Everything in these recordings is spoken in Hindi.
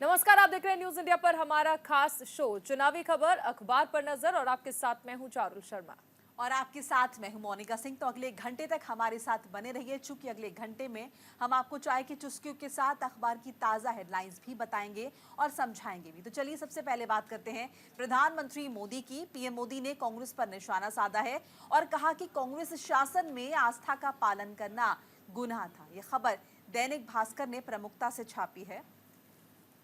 नमस्कार, आप देख रहे हैं न्यूज इंडिया पर हमारा खास शो चुनावी खबर अखबार पर नजर। और आपके साथ मैं हूं चारुल शर्मा और आपके साथ मैं हूं मोनिका सिंह। तो अगले घंटे तक हमारे साथ बने रहिए, चूंकि अगले घंटे में हम आपको चाय की चुस्कियों के साथ अखबार की ताजा हेडलाइंस भी बताएंगे और समझाएंगे भी। तो चलिए सबसे पहले बात करते हैं प्रधानमंत्री मोदी की। पीएम मोदी ने कांग्रेस पर निशाना साधा है और कहा कि कांग्रेस शासन में आस्था का पालन करना गुनाह था। यह खबर दैनिक भास्कर ने प्रमुखता से छापी है।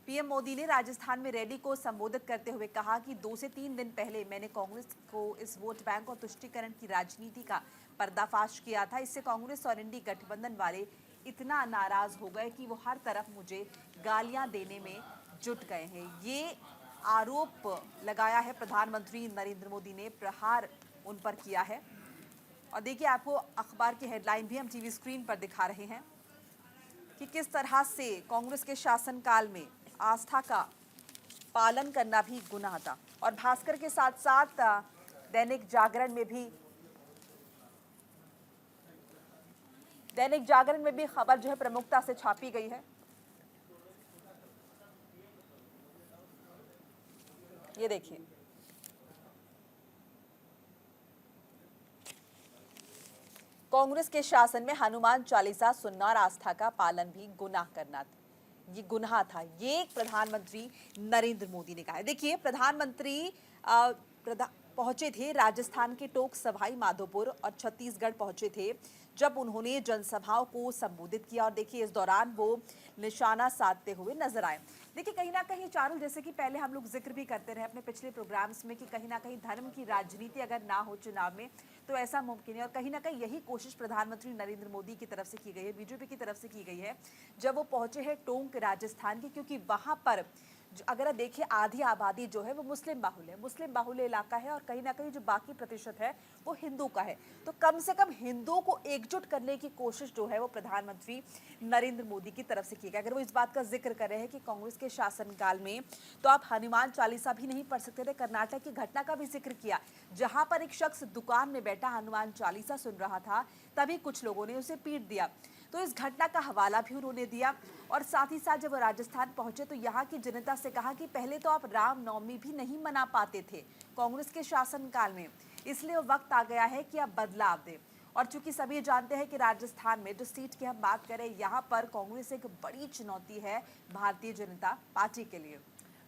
पीएम मोदी ने राजस्थान में रैली को संबोधित करते हुए कहा कि 2 से 3 दिन पहले मैंने कांग्रेस को इस वोट बैंक और तुष्टीकरण की राजनीति का पर्दाफाश किया था। इससे कांग्रेस और इंडी गठबंधन वाले इतना नाराज हो गए कि वो हर तरफ मुझे गालियां देने में जुट गए हैं। ये आरोप लगाया है प्रधानमंत्री नरेंद्र मोदी ने, प्रहार उन पर किया है। और देखिए, आपको अखबार की हेडलाइन भी हम टीवी स्क्रीन पर दिखा रहे हैं कि किस तरह से कांग्रेस के शासनकाल में आस्था का पालन करना भी गुनाह था। और भास्कर के साथ साथ दैनिक जागरण में भी खबर जो है प्रमुखता से छापी गई है। ये देखिए, कांग्रेस के शासन में हनुमान चालीसा सुनना और आस्था का पालन भी गुनाह करना था। ये गुनाह था, ये प्रधानमंत्री नरेंद्र मोदी ने कहा है। देखिए, प्रधानमंत्री पहुंचे थे राजस्थान के टोंक, सवाई माधोपुर और छत्तीसगढ़ पहुंचे थे, जब उन्होंने जनसभाओं को संबोधित किया। और देखिए, इस दौरान वो निशाना साधते हुए नजर आए। देखिए, कहीं ना कहीं चारुल, जैसे कि पहले हम लोग जिक्र भी करते रहे अपने पिछले प्रोग्राम्स में कि कहीं ना कहीं धर्म की राजनीति अगर ना हो चुनाव में तो ऐसा मुमकिन है। और कहीं ना कहीं यही कोशिश प्रधानमंत्री नरेंद्र मोदी की तरफ से की गई है, बीजेपी की तरफ से की गई है, जब वो पहुंचे हैं टोंक राजस्थान की। क्योंकि वहां पर अगर आप देखिए, आधी आबादी जो है वो मुस्लिम बाहुल्य इलाका है और कहीं ना कहीं जो बाकी प्रतिशत है वो हिंदू का है। तो कम से कम हिंदुओं को एकजुट करने की कोशिश जो है वो प्रधानमंत्री नरेंद्र मोदी की तरफ से की गई। अगर वो इस बात का जिक्र कर रहे हैं कि कांग्रेस के शासनकाल में तो आप हनुमान चालीसा भी नहीं पढ़ सकते थे, कर्नाटक की घटना का भी जिक्र किया, जहां पर एक शख्स दुकान में बैठा हनुमान चालीसा सुन रहा था, तभी कुछ लोगों ने उसे पीट दिया। तो इस घटना का हवाला भी उन्होंने दिया। और साथ ही साथ जब वो राजस्थान पहुंचे तो यहाँ की जनता से कहा कि पहले तो आप रामनवमी भी नहीं मना पाते थे कांग्रेस के शासनकाल में, इसलिए वक्त आ गया है कि आप बदलाव दें। और चूंकि सभी जानते हैं कि राजस्थान में जो सीट की हम बात करें, यहाँ पर कांग्रेस एक बड़ी चुनौती है भारतीय जनता पार्टी के लिए।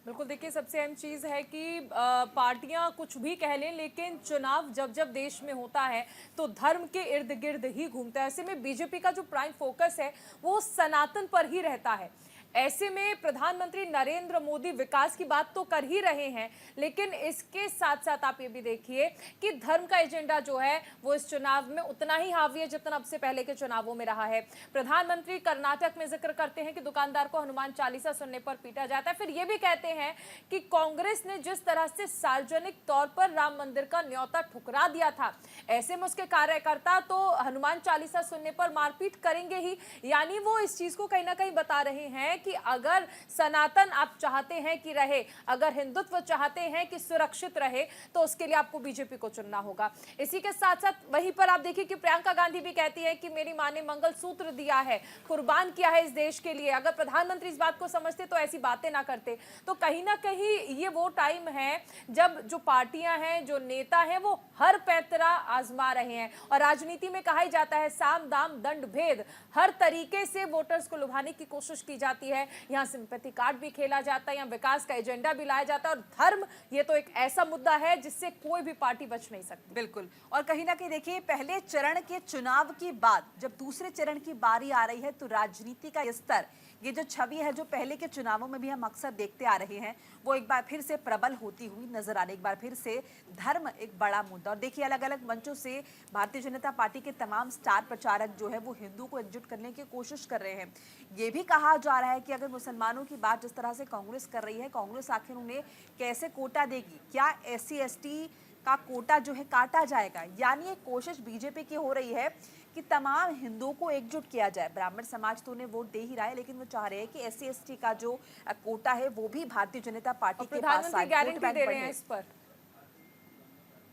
बिल्कुल। देखिए, सबसे अहम चीज है कि पार्टियां कुछ भी कह लें, लेकिन चुनाव जब जब देश में होता है तो धर्म के इर्द गिर्द ही घूमता है। ऐसे में बीजेपी का जो प्राइम फोकस है वो सनातन पर ही रहता है। ऐसे में प्रधानमंत्री नरेंद्र मोदी विकास की बात तो कर ही रहे हैं, लेकिन इसके साथ साथ आप ये भी देखिए कि धर्म का एजेंडा जो है वो इस चुनाव में उतना ही हावी है जितना अब से पहले के चुनावों में रहा है। प्रधानमंत्री कर्नाटक में जिक्र करते हैं कि दुकानदार को हनुमान चालीसा सुनने पर पीटा जाता है। फिर ये भी कहते हैं कि कांग्रेस ने जिस तरह से सार्वजनिक तौर पर राम मंदिर का न्योता ठुकरा दिया था, ऐसे में उसके कार्यकर्ता तो हनुमान चालीसा सुनने पर मारपीट करेंगे ही। यानी वो इस चीज को कहीं ना कहीं बता रहे हैं कि अगर सनातन आप चाहते हैं कि रहे, अगर हिंदुत्व चाहते हैं कि सुरक्षित रहे, तो उसके लिए आपको बीजेपी को चुनना होगा। इसी के साथ साथ वहीं पर आप देखिए कि प्रियंका गांधी भी कहती है कि मेरी मां ने मंगलसूत्र दिया है, कुर्बान किया है इस देश के लिए। अगर प्रधानमंत्री इस बात को समझते तो ऐसी बातें ना करते। तो कहीं ना कहीं ये वो टाइम है जब जो पार्टियां हैं, जो नेता हैं, वो हर पैतरा आजमा रहे हैं। और राजनीति में कहा ही जाता है साम दाम दंड भेद, हर तरीके से वोटर्स को लुभाने की कोशिश की जाती है। यहाँ सिंपैथी कार्ड भी खेला जाता है, यहाँ विकास का एजेंडा भी लाया जाता है। और धर्म ये तो एक ऐसा मुद्दा है जिससे कोई भी पार्टी बच नहीं सकती। बिल्कुल। और कहीं ना कहीं देखिए, पहले चरण के चुनाव के बाद जब दूसरे चरण की बारी आ रही है तो राजनीति का स्तर, ये जो छवि है जो पहले के चुनावों में भी हम अक्सर देखते आ रहे हैं, वो एक बार फिर से प्रबल होती हुई नजर आ रही। एक बार फिर से धर्म एक बड़ा मुद्दा। और देखिए, अलग अलग मंचों से भारतीय जनता पार्टी के तमाम स्टार प्रचारक जो है वो हिंदू को एकजुट करने की कोशिश कर रहे हैं। ये भी कहा जा रहा है कि अगर मुसलमानों की बात जिस तरह से कांग्रेस कर रही है, कांग्रेस आखिर उन्हें कैसे कोटा देगी? क्या SC ST का कोटा जो है काटा जाएगा? यानी एक कोशिश बीजेपी की हो रही है कि तमाम हिंदुओं को एकजुट किया जाए। ब्राह्मण समाज तो उन्हें वोट दे ही रहा है, लेकिन वो चाह रहे हैं कि SC ST का जो कोटा है वो भी भारतीय जनता पार्टी के पास गारंटी दे रहे हैं इस पर।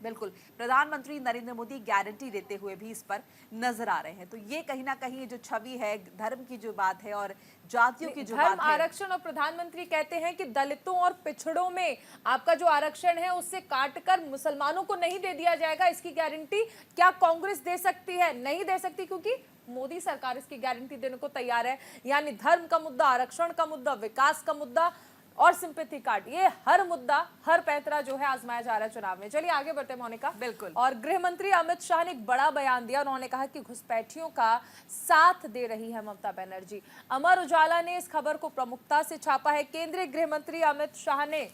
बिल्कुल, प्रधानमंत्री नरेंद्र मोदी गारंटी देते हुए भी इस पर नजर आ रहे हैं। तो ये कहीं ना कहीं जो छवि है, धर्म की जो बात है और जातियों की जो धर्म बात है, आरक्षण और प्रधानमंत्री कहते हैं कि दलितों और पिछड़ों में आपका जो आरक्षण है उससे काटकर मुसलमानों को नहीं दे दिया जाएगा। इसकी गारंटी क्या कांग्रेस दे सकती है? नहीं दे सकती, क्योंकि मोदी सरकार इसकी गारंटी देने को तैयार है। यानी धर्म का मुद्दा, आरक्षण का मुद्दा, विकास का मुद्दा और सिंपैथी कार्ड, ये हर मुद्दा, हर पैंतरा जो है आजमाया जा रहा है चुनाव में। चलिए आगे बढ़ते हैं मोनिका। बिल्कुल। और गृह मंत्री अमित शाह ने एक बड़ा बयान दिया। उन्होंने कहा कि घुसपैठियों का साथ दे रही है ममता बनर्जी। अमर उजाला ने इस खबर को प्रमुखता से छापा है। केंद्रीय गृह मंत्री अमित शाह ने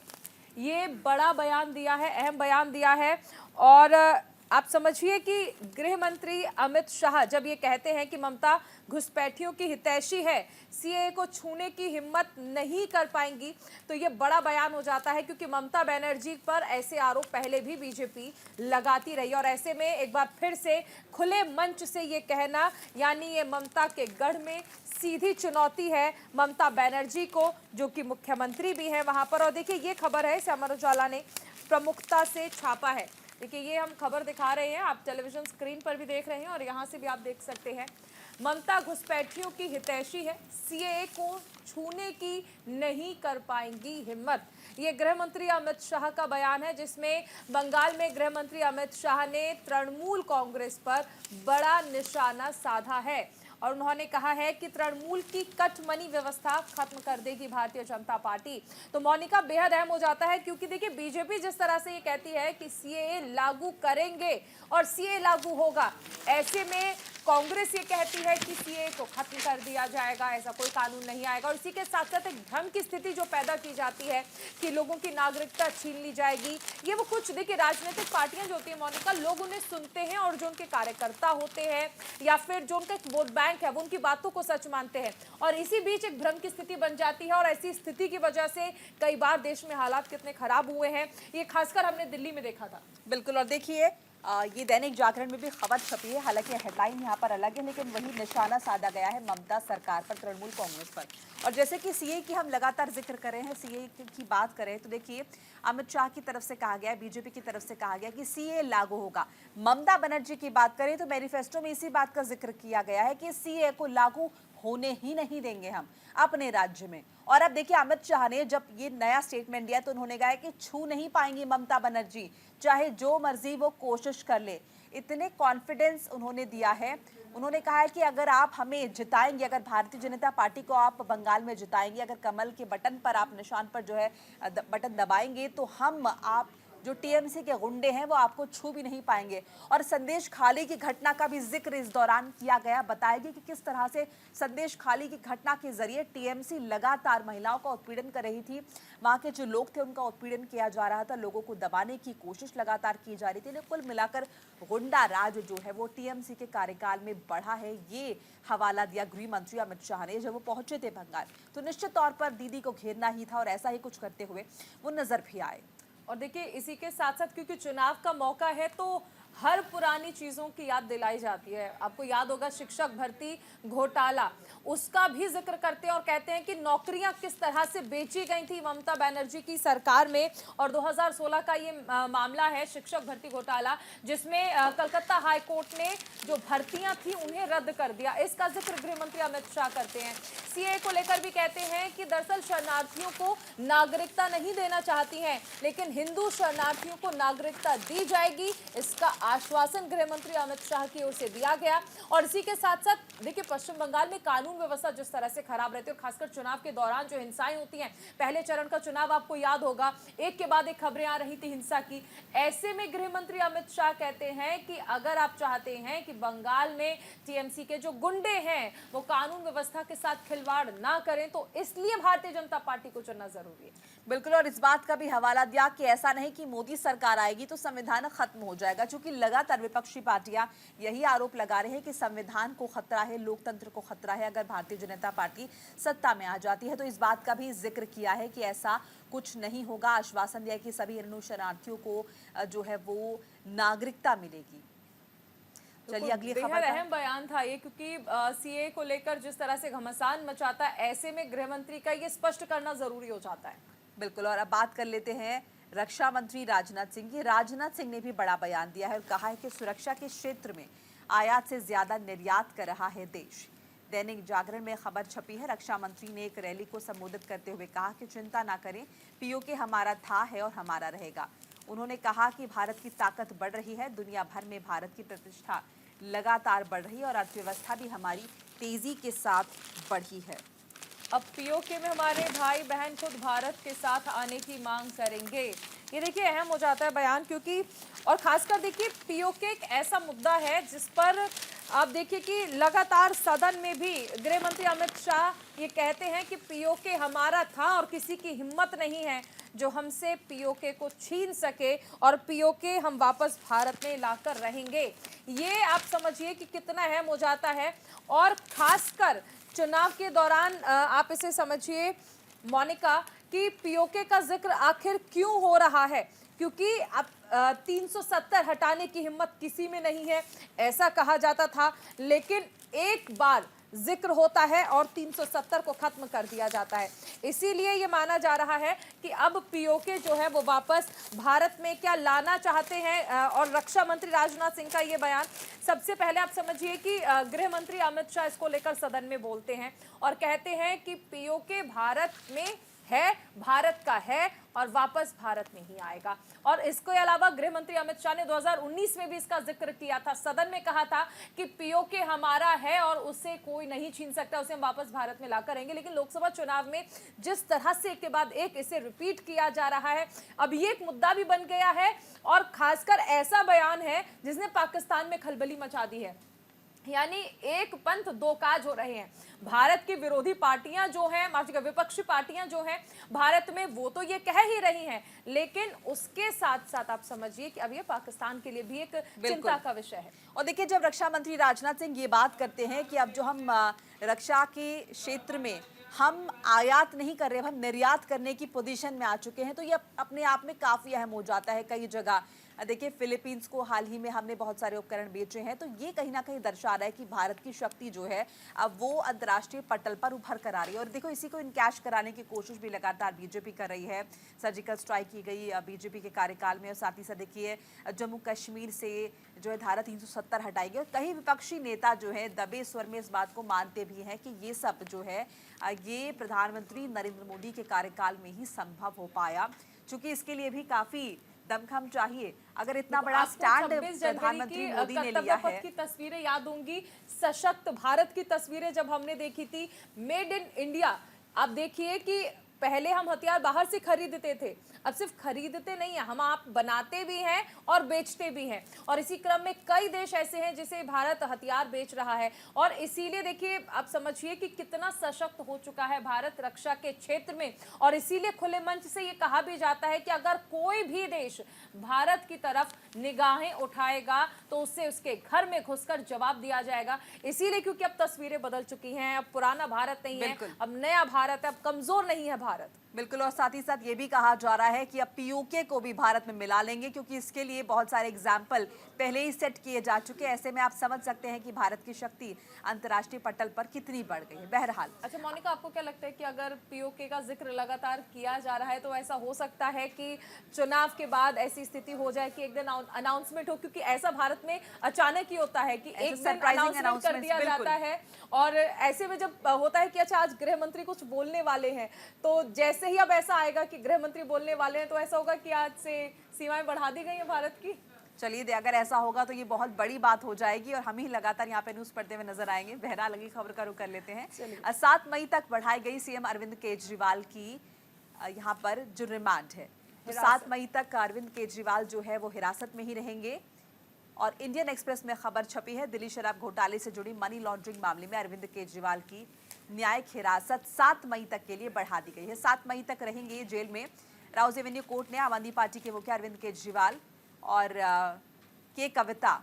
ये बड़ा बयान दिया है, अहम बयान दिया है। और आप समझिए कि गृह मंत्री अमित शाह जब ये कहते हैं कि ममता घुसपैठियों की हितैषी है, सीएए को छूने की हिम्मत नहीं कर पाएंगी, तो ये बड़ा बयान हो जाता है। क्योंकि ममता बनर्जी पर ऐसे आरोप पहले भी बीजेपी लगाती रही और ऐसे में एक बार फिर से खुले मंच से ये कहना, यानी ये ममता के गढ़ में सीधी चुनौती है ममता बनर्जी को, जो कि मुख्यमंत्री भी है वहां पर। और देखिए ये खबर है, इसे अमर उजाला ने प्रमुखता से छापा है। देखिए ये हम खबर दिखा रहे हैं, आप टेलीविजन स्क्रीन पर भी देख रहे हैं और यहाँ से भी आप देख सकते हैं। ममता घुसपैठियों की हितैषी है, सीएए को छूने की नहीं कर पाएंगी हिम्मत। ये गृह मंत्री अमित शाह का बयान है, जिसमें बंगाल में गृह मंत्री अमित शाह ने तृणमूल कांग्रेस पर बड़ा निशाना साधा है और उन्होंने कहा है कि तृणमूल की कटमनी व्यवस्था खत्म कर देगी भारतीय जनता पार्टी। तो मोनिका बेहद अहम हो जाता है, क्योंकि देखिए बीजेपी जिस तरह से ये कहती है कि सीएए लागू करेंगे और सीएए लागू होगा, ऐसे में कांग्रेस ये कहती है कि सीएए को खत्म कर दिया जाएगा, ऐसा कोई कानून नहीं आएगा। और इसी के साथ साथ एक भ्रम की स्थिति जो पैदा की जाती है कि लोगों की नागरिकता छीन ली जाएगी, ये वो कुछ देखिए राजनीतिक पार्टियां जो होती है मोनिका, लोग उन्हें सुनते हैं और जो उनके कार्यकर्ता होते हैं या फिर जो उनका वोट बैंक है वो उनकी बातों को सच मानते हैं और इसी बीच एक भ्रम की स्थिति बन जाती है। और ऐसी स्थिति की वजह से कई बार देश में हालात कितने खराब हुए हैं, ये खासकर हमने दिल्ली में देखा था। बिल्कुल। और देखिए ये दैनिक जागरण में भी खबर छपी है, हालांकि हेडलाइन यहाँ पर अलग है, लेकिन वही निशाना साधा गया है ममता सरकार पर, तृणमूल कांग्रेस पर। और जैसे कि सीए की हम लगातार जिक्र कर रहे हैं, सीए की बात करें तो देखिए अमित शाह की तरफ से कहा गया, बीजेपी की तरफ से कहा गया कि सीए लागू होगा। ममता बनर्जी की बात करें तो मैनिफेस्टो में इसी बात का जिक्र किया गया है कि सीए को लागू होने ही नहीं देंगे हम अपने राज्य में। और अब देखिए अमित शाह ने जब ये नया स्टेटमेंट दिया तो उन्होंने कहा कि छू नहीं पाएंगी ममता बनर्जी, चाहे जो मर्जी वो कोशिश कर ले। इतने कॉन्फिडेंस उन्होंने दिया है। उन्होंने कहा है कि अगर आप हमें जिताएंगे, अगर भारतीय जनता पार्टी को आप बंगाल में जिताएंगे, अगर कमल के बटन पर आप निशान पर जो है बटन दबाएंगे, तो हम आप जो टीएमसी के गुंडे हैं वो आपको छू भी नहीं पाएंगे। और संदेश खाली की घटना का भी जिक्र इस दौरान किया गया। बताएगी कि किस तरह से संदेश खाली की घटना के जरिए टीएमसी लगातार महिलाओं का उत्पीड़न कर रही थी, वहां के जो लोग थे उनका उत्पीड़न किया जा रहा था, लोगों को दबाने की कोशिश लगातार की जा रही थी। कुल मिलाकर गुंडा राज जो है वो टीएमसी के कार्यकाल में बढ़ा है, ये हवाला दिया गृह मंत्री अमित शाह ने जब वो पहुंचे थे बंगाल। तो निश्चित तौर पर दीदी को घेरना ही था और ऐसा ही कुछ करते हुए वो नजर भी आए। और देखिए इसी के साथ साथ क्योंकि चुनाव का मौका है तो हर पुरानी चीजों की याद दिलाई जाती है। आपको याद होगा शिक्षक भर्ती घोटाला, उसका भी जिक्र करते हैं और कहते हैं कि नौकरियां किस तरह से बेची गई थी ममता बनर्जी की सरकार में। और 2016 का ये मामला है शिक्षक भर्ती घोटाला, जिसमें कलकत्ता हाई कोर्ट ने जो भर्तियां थी उन्हें रद्द कर दिया। इसका जिक्र गृह मंत्री अमित शाह करते हैं। सीए को लेकर भी कहते हैं कि दरअसल शरणार्थियों को नागरिकता नहीं देना चाहती हैं, लेकिन हिंदू शरणार्थियों को नागरिकता दी जाएगी, इसका आश्वासन गृह मंत्री अमित शाह की ओर से दिया गया। और इसी के साथ साथ देखिए पश्चिम बंगाल में कानून व्यवस्था जिस तरह से खराब रहती है और खासकर चुनाव के दौरान जो हिंसाएं होती हैं, पहले चरण का चुनाव आपको याद होगा, एक के बाद एक खबरें आ रही थी हिंसा की। ऐसे में गृह मंत्री अमित शाह कहते हैं कि अगर आप चाहते हैं कि बंगाल में टीएमसी के जो गुंडे हैं वो कानून व्यवस्था के साथ खिलवाड़ ना करें, तो इसलिए भारतीय जनता पार्टी को चुनना जरूरी है। बिल्कुल। और इस बात का भी हवाला दिया कि ऐसा नहीं कि मोदी सरकार आएगी तो संविधान खत्म हो जाएगा, क्योंकि लगातार विपक्षी पार्टियां यही आरोप लगा रहे हैं कि संविधान को खतरा है, लोकतंत्र को खतरा है अगर भारतीय जनता पार्टी सत्ता में आ जाती है। तो इस बात का भी जिक्र किया है कि ऐसा कुछ नहीं होगा। आश्वासन दिया कि सभी हिंदू शरणार्थियों को जो है वो नागरिकता मिलेगी। चलिए अगली खबर। बेहद अहम बयान था ये, क्योंकि सीए को लेकर जिस तरह से घमासान मचाता है, ऐसे में गृह मंत्री का ये स्पष्ट करना जरूरी हो जाता है। बिल्कुल। और अब बात कर लेते हैं रक्षा मंत्री राजनाथ सिंह, ये राजनाथ सिंह ने भी बड़ा बयान दिया है और कहा है कि सुरक्षा के क्षेत्र में आयात से ज्यादा निर्यात कर रहा है देश। दैनिक जागरण में खबर छपी है, रक्षा मंत्री ने एक रैली को संबोधित करते हुए कहा कि चिंता ना करें, पीओके हमारा था, है और हमारा रहेगा। उन्होंने कहा कि भारत की ताकत बढ़ रही है, दुनिया भर में भारत की प्रतिष्ठा लगातार बढ़ रही है और अर्थव्यवस्था भी हमारी तेजी के साथ बढ़ी है। अब पीओके में हमारे भाई बहन खुद भारत के साथ आने की मांग करेंगे। ये देखिए अहम हो जाता है बयान, क्योंकि और खासकर देखिए पीओके एक ऐसा मुद्दा है जिस पर आप देखिए कि लगातार सदन में भी गृह मंत्री अमित शाह ये कहते हैं कि पीओके हमारा था और किसी की हिम्मत नहीं है जो हमसे पीओके को छीन सके और पीओके हम वापस भारत में लाकर रहेंगे। ये आप समझिए कि कितना अहम हो जाता है। और खासकर चुनाव के दौरान आप इसे समझिए मोनिका कि पीओके का जिक्र आखिर क्यों हो रहा है, क्योंकि अब 370 हटाने की हिम्मत किसी में नहीं है ऐसा कहा जाता था, लेकिन एक बार जिक्र होता है और 370 को खत्म कर दिया जाता है। इसीलिए ये माना जा रहा है कि अब पीओके जो है वो वापस भारत में क्या लाना चाहते हैं। और रक्षा मंत्री राजनाथ सिंह का ये बयान, सबसे पहले आप समझिए कि गृह मंत्री अमित शाह इसको लेकर सदन में बोलते हैं और कहते हैं कि पीओके भारत में है, भारत का है और वापस भारत में ही आएगा। और इसके अलावा गृह मंत्री अमित शाह ने 2019 में भी इसका जिक्र किया था, सदन में कहा था कि पीओके हमारा है और उसे कोई नहीं छीन सकता, उसे हम वापस भारत में लाकर रहेंगे। लेकिन लोकसभा चुनाव में जिस तरह से एक के बाद एक इसे रिपीट किया जा रहा है, अब ये एक मुद्दा भी बन गया है और खासकर ऐसा बयान है जिसने पाकिस्तान में खलबली मचा दी है। यानी एक पंथ दो काज हो रहे हैं। भारत की विरोधी पार्टियां जो हैं, माफ विपक्षी पार्टियां जो हैं भारत में, वो तो ये कह ही रही हैं, लेकिन उसके साथ साथ आप समझिए कि अब ये पाकिस्तान के लिए भी एक चिंता का विषय है। और देखिए, जब रक्षा मंत्री राजनाथ सिंह ये बात करते हैं कि अब जो हम रक्षा के क्षेत्र में हम आयात नहीं कर रहे, हम निर्यात करने की पोजीशन में आ चुके हैं, तो ये अपने आप में काफी अहम हो जाता है। कई जगह देखिए, फिलीपींस को हाल ही में हमने बहुत सारे उपकरण बेचे हैं, तो ये कहीं ना कहीं दर्शा रहा है कि भारत की शक्ति जो है अब वो अंतर्राष्ट्रीय पटल पर उभर कर आ रही है। और देखो, इसी को इनकैश कराने की कोशिश भी लगातार बीजेपी कर रही है। सर्जिकल स्ट्राइक की गई बीजेपी के कार्यकाल में और साथ ही साथ देखिए जम्मू कश्मीर से जो है धारा 370 हटाई गई। कई विपक्षी नेता जो है दबे स्वर में इस बात को मानते भी हैं कि ये सब जो है ये प्रधानमंत्री नरेंद्र मोदी के कार्यकाल में ही संभव हो पाया, चूंकि इसके लिए भी काफी दमखम चाहिए। अगर इतना बड़ा स्टैंड प्रधानमंत्री मोदी ने लिया है, की तस्वीरें याद होंगी, सशक्त भारत की तस्वीरें जब हमने देखी थी, मेड इन इंडिया। आप देखिए कि पहले हम हथियार बाहर से खरीदते थे, अब सिर्फ खरीदते नहीं है, हम आप बनाते भी हैं और बेचते भी हैं। और इसी क्रम में कई देश ऐसे हैं जिसे भारत हथियार बेच रहा है। और इसीलिए देखिए, आप समझिए कि कितना सशक्त हो चुका है भारत रक्षा के क्षेत्र में। और इसीलिए खुले मंच से ये कहा भी जाता है कि अगर कोई भी देश भारत की तरफ निगाहें उठाएगा तो उससे उसके घर में घुसकर जवाब दिया जाएगा। इसीलिए क्योंकि अब तस्वीरें बदल चुकी हैं, अब पुराना भारत नहीं है, अब नया भारत है, अब कमजोर नहीं है भारत। बिल्कुल। और साथ ही साथ ये भी कहा जा रहा है कि अब पीओके को भी भारत में मिला लेंगे, क्योंकि इसके लिए बहुत सारे एग्जाम्पल पहले ही सेट किए जा चुके हैं। ऐसे में आप समझ सकते हैं कि भारत की शक्ति अंतर्राष्ट्रीय पटल पर कितनी बढ़ गई है। बहरहाल, अच्छा मोनिका, आपको क्या लगता है कि अगर पीओके का जिक्र लगातार किया जा रहा है तो ऐसा हो सकता है कि चुनाव के बाद ऐसी स्थिति हो जाए कि एक दिन अनाउंसमेंट हो, क्योंकि ऐसा भारत में अचानक ही होता है कि एक दिन अनाउंसमेंट कर दिया जाता है और ऐसे में जब होता है कि अच्छा आज गृह मंत्री कुछ बोलने वाले हैं, तो जैसे ही अब ऐसा आएगा कि गृह मंत्री बोलने वाले हैं तो ऐसा होगा कि आज से सीमाएं बढ़ा दी गई हैं भारत की। चलिए, अगर ऐसा होगा तो ये बहुत बड़ी बात हो जाएगी और हम ही लगातार यहाँ पे न्यूज पढ़ते हुए नजर आएंगे। बहरहाल, अगली खबर का रुख कर लेते हैं। 7 मई तक बढ़ाई गई सीएम अरविंद केजरीवाल की यहाँ पर जो रिमांड है, तो 7 मई तक अरविंद केजरीवाल जो है वो हिरासत में ही रहेंगे। और इंडियन एक्सप्रेस में खबर छपी है, दिल्ली शराब घोटाले से जुड़ी मनी लॉन्ड्रिंग मामले में अरविंद केजरीवाल की न्यायिक हिरासत 7 मई तक के लिए बढ़ा दी गई है। 7 मई तक रहेंगे जेल में। राउज एवेन्यू कोर्ट ने आम आदमी पार्टी के मुखिया अरविंद केजरीवाल और के कविता,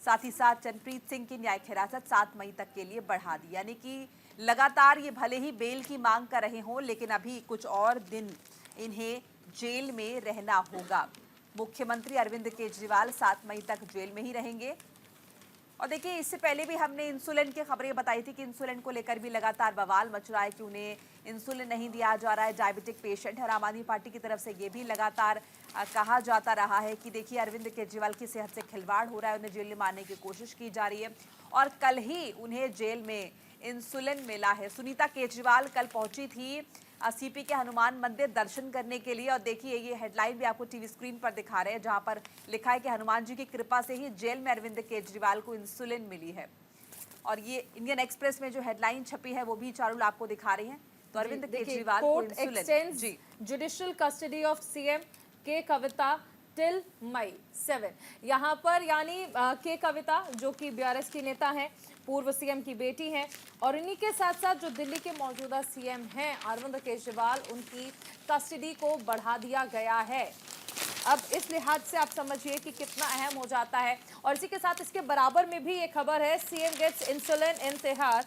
साथ ही साथ चरणप्रीत सिंह की न्यायिक हिरासत 7 मई तक के लिए बढ़ा दी। यानी कि लगातार ये भले ही बेल की मांग कर रहे हों, लेकिन अभी कुछ और दिन इन्हें जेल में रहना होगा। मुख्यमंत्री अरविंद केजरीवाल 7 मई तक जेल में ही रहेंगे। और देखिए इससे पहले भी हमने इंसुलिन की खबरें बताई थी कि इंसुलिन को लेकर भी लगातार बवाल मच रहा है कि उन्हें इंसुलिन नहीं दिया जा रहा है, डायबिटिक पेशेंट है। और आम आदमी पार्टी की तरफ से ये भी लगातार कहा जाता रहा है कि देखिए अरविंद केजरीवाल की सेहत से खिलवाड़ हो रहा है, उन्हें जेल में मारने की कोशिश की जा रही है। और कल ही उन्हें जेल में इंसुलिन मिला है। सुनीता केजरीवाल कल पहुंची थी सीपी के हनुमान मंदिर दर्शन करने के लिए। और देखिए ये हेडलाइन भी आपको टीवी स्क्रीन पर दिखा रहे हैं, जहां पर लिखा है कि हनुमान जी की कृपा से ही जेल में अरविंद केजरीवाल को इंसुलिन मिली है। और ये इंडियन एक्सप्रेस में जो हेडलाइन छपी है वो भी चारुल आपको दिखा रही है। तो अरविंद केजरीवाल को इंसुलिन। जी, judicial custody of CM K Kavitha till May 7। यहाँ पर यानी के कविता जो कि बीआरएस की नेता हैं, पूर्व सीएम की बेटी हैं, और इन्हीं के साथ साथ जो दिल्ली के मौजूदा सीएम हैं अरविंद केजरीवाल, उनकी कस्टडी को बढ़ा दिया गया है। अब इस लिहाज से आप समझिए कि कितना अहम हो जाता है। और इसी के साथ इसके बराबर में भी ये खबर है, CM gets insulin in Tihar,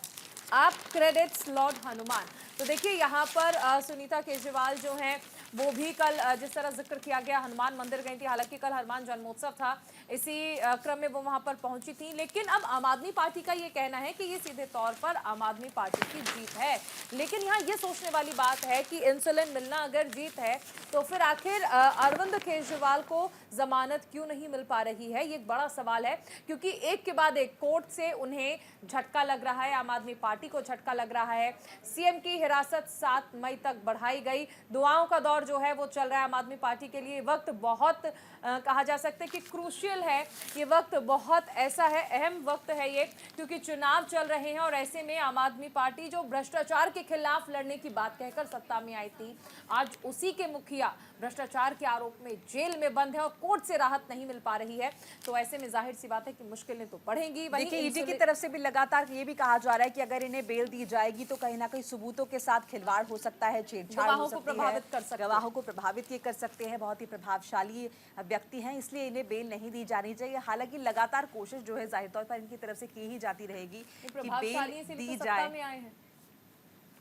AAP credits Lord Hanuman. तो देखिए यहाँ पर सुनीता केजरीवाल जो हैं वो भी कल जिस तरह जिक्र किया गया हनुमान मंदिर गई थी। हालांकि कल हनुमान जन्मोत्सव था, इसी क्रम में वो वहां पर पहुंची थी। लेकिन अब आम आदमी पार्टी का ये कहना है कि ये सीधे तौर पर आम आदमी पार्टी की जीत है। लेकिन यहाँ ये सोचने वाली बात है कि इंसुलिन मिलना अगर जीत है तो फिर आखिर अरविंद केजरीवाल को जमानत क्यों नहीं मिल पा रही है, ये एक बड़ा सवाल है। क्योंकि एक के बाद एक कोर्ट से उन्हें झटका लग रहा है, आम आदमी पार्टी को झटका लग रहा है। सीएम की हिरासत 7 मई तक बढ़ाई गई। दुआओं का दौर जो है वो चल रहा है आम आदमी पार्टी के लिए। वक्त बहुत कहा जा सकता है कि क्रूशियल है, ये वक्त बहुत ऐसा है, अहम वक्त है ये, क्योंकि चुनाव चल रहे हैं। और ऐसे में आम आदमी पार्टी जो भ्रष्टाचार के खिलाफ लड़ने की बात कहकर सत्ता में आई थी, आज उसी के मुखिया भ्रष्टाचार के आरोप में जेल में बंद है और कोर्ट से राहत नहीं मिल पा रही है। तो ऐसे में जाहिर सी बात है कि मुश्किलें तो बढ़ेंगी। देखिए ईडी की तरफ से भी लगातार ये भी कहा जा रहा है कि अगर इन्हें बेल दी जाएगी तो कहीं ना कहीं सबूतों के साथ खिलवाड़ हो सकता है, छेड़छाड़ हो सकती है, गवाहों को प्रभावित ये कर सकते हैं। बहुत ही प्रभावशाली व्यक्ति हैं, इसलिए इन्हें बेल नहीं दी जानी चाहिए। हालांकि लगातार कोशिश जो है जाहिर तौर पर इनकी तरफ से की ही जाती रहेगी कि बेल दी जाए।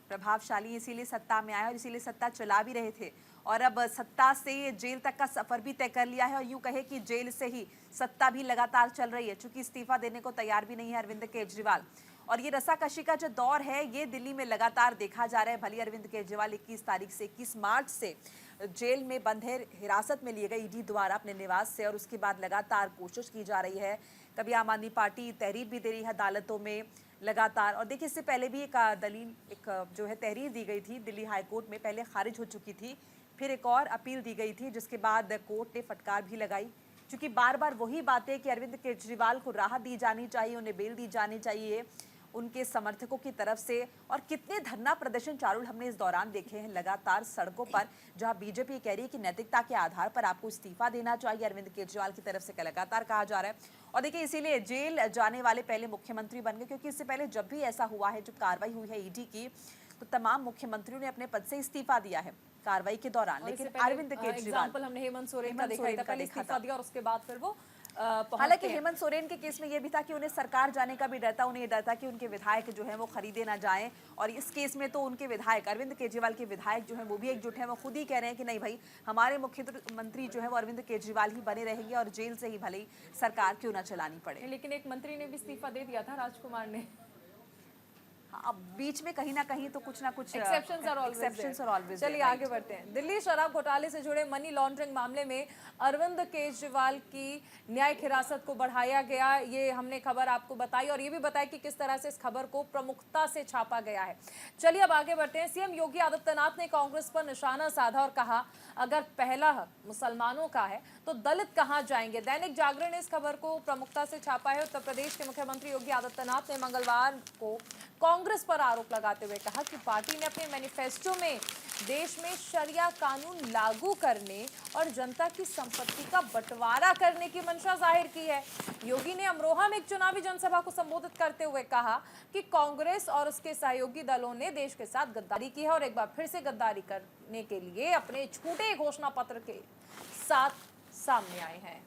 प्रभावशाली इसीलिए सत्ता में आए और इसीलिए सत्ता चला भी रहे थे। और अब सत्ता से जेल तक का सफर भी तय कर लिया है। और यूं कहे कि जेल से ही सत्ता भी लगातार चल रही है, चूंकि इस्तीफा देने को तैयार भी नहीं है अरविंद केजरीवाल। और ये रसाकशी का जो दौर है ये दिल्ली में लगातार देखा जा रहा है। भले अरविंद केजरीवाल 21 तारीख से 21 मार्च से जेल में बंद है, हिरासत में लिए गए ईडी द्वारा अपने निवास से। और उसके बाद लगातार कोशिश की जा रही है, कभी आम आदमी पार्टी तहरीर भी दे रही है अदालतों में लगातार। और देखिए इससे पहले भी एक जो है तहरीर दी गई थी दिल्ली हाई कोर्ट में, पहले खारिज हो चुकी थी, फिर एक और अपील दी गई थी, जिसके बाद कोर्ट ने फटकार भी लगाई। क्योंकि बार बार वही बातें कि अरविंद केजरीवाल को राहत दी जानी चाहिए, उन्हें बेल दी जानी चाहिए उनके समर्थकों की तरफ से। और कितने धरना प्रदर्शन चारुल हमने इस दौरान देखे हैं लगातार सड़कों पर, जहां बीजेपी कह रही है कि नैतिकता के आधार पर आपको इस्तीफा देना चाहिए, अरविंद केजरीवाल की तरफ से लगातार कहा जा रहा है। और देखिए इसीलिए जेल जाने वाले पहले मुख्यमंत्री बन गए, क्योंकि इससे पहले जब भी ऐसा हुआ है, जब कार्रवाई हुई है ईडी की, तो तमाम मुख्यमंत्रियों ने अपने पद से इस्तीफा दिया है कार्रवाई के दौरान। लेकिन अरविंद केजरीवाल, हमने हेमंत सोरेन का देखा था, पहले इस्तीफा दिया और उसके बाद फिर वो हालांकि हेमंत सोरेन के केस में यह भी था कि उन्हें सरकार जाने का भी डर था, उन्हें डर था कि उनके विधायक जो है वो खरीदे ना जाएं। और इस केस में तो उनके विधायक, अरविंद केजरीवाल के विधायक जो है वो भी एकजुट है, वो खुद ही कह रहे हैं कि नहीं भाई, हमारे मुख्यमंत्री जो है वो अरविंद केजरीवाल ही बने रहेंगे और जेल से ही भले ही सरकार क्यों ना चलानी पड़े। लेकिन एक मंत्री ने भी इस्तीफा दे दिया था, राजकुमार ने। अब बीच में कहीं ना कहीं तो कुछ ना कुछ एक्सेप्शंस आर ऑलवेज। चलिए आगे बढ़ते हैं। दिल्ली शराब घोटाले से जुड़े मनी लॉन्ड्रिंग मामले में अरविंद केजरीवाल की न्यायिक हिरासत को बढ़ाया गया, ये हमने खबर आपको बताई। और ये भी बताया कि किस तरह से इस खबर को प्रमुखता से छापा गया है। चलिए अब आगे बढ़ते हैं। सीएम योगी आदित्यनाथ ने कांग्रेस पर निशाना साधा और कहा, अगर पहला हक मुसलमानों का है तो दलित कहां जाएंगे। दैनिक जागरण ने इस खबर को प्रमुखता से छापा है। उत्तर प्रदेश के मुख्यमंत्री योगी आदित्यनाथ ने मंगलवार को कांग्रेस पर आरोप लगाते हुए कहा कि पार्टी ने अपने मैनिफेस्टो में देश में शरिया कानून लागू करने और जनता की संपत्ति का बंटवारा करने की मंशा जाहिर की है। योगी ने अमरोहा में एक चुनावी जनसभा को संबोधित करते हुए कहा कि कांग्रेस और उसके सहयोगी दलों ने देश के साथ गद्दारी की है और एक बार फिर से गद्दारी करने के लिए अपने झूठे घोषणा पत्र के साथ सामने आए हैं।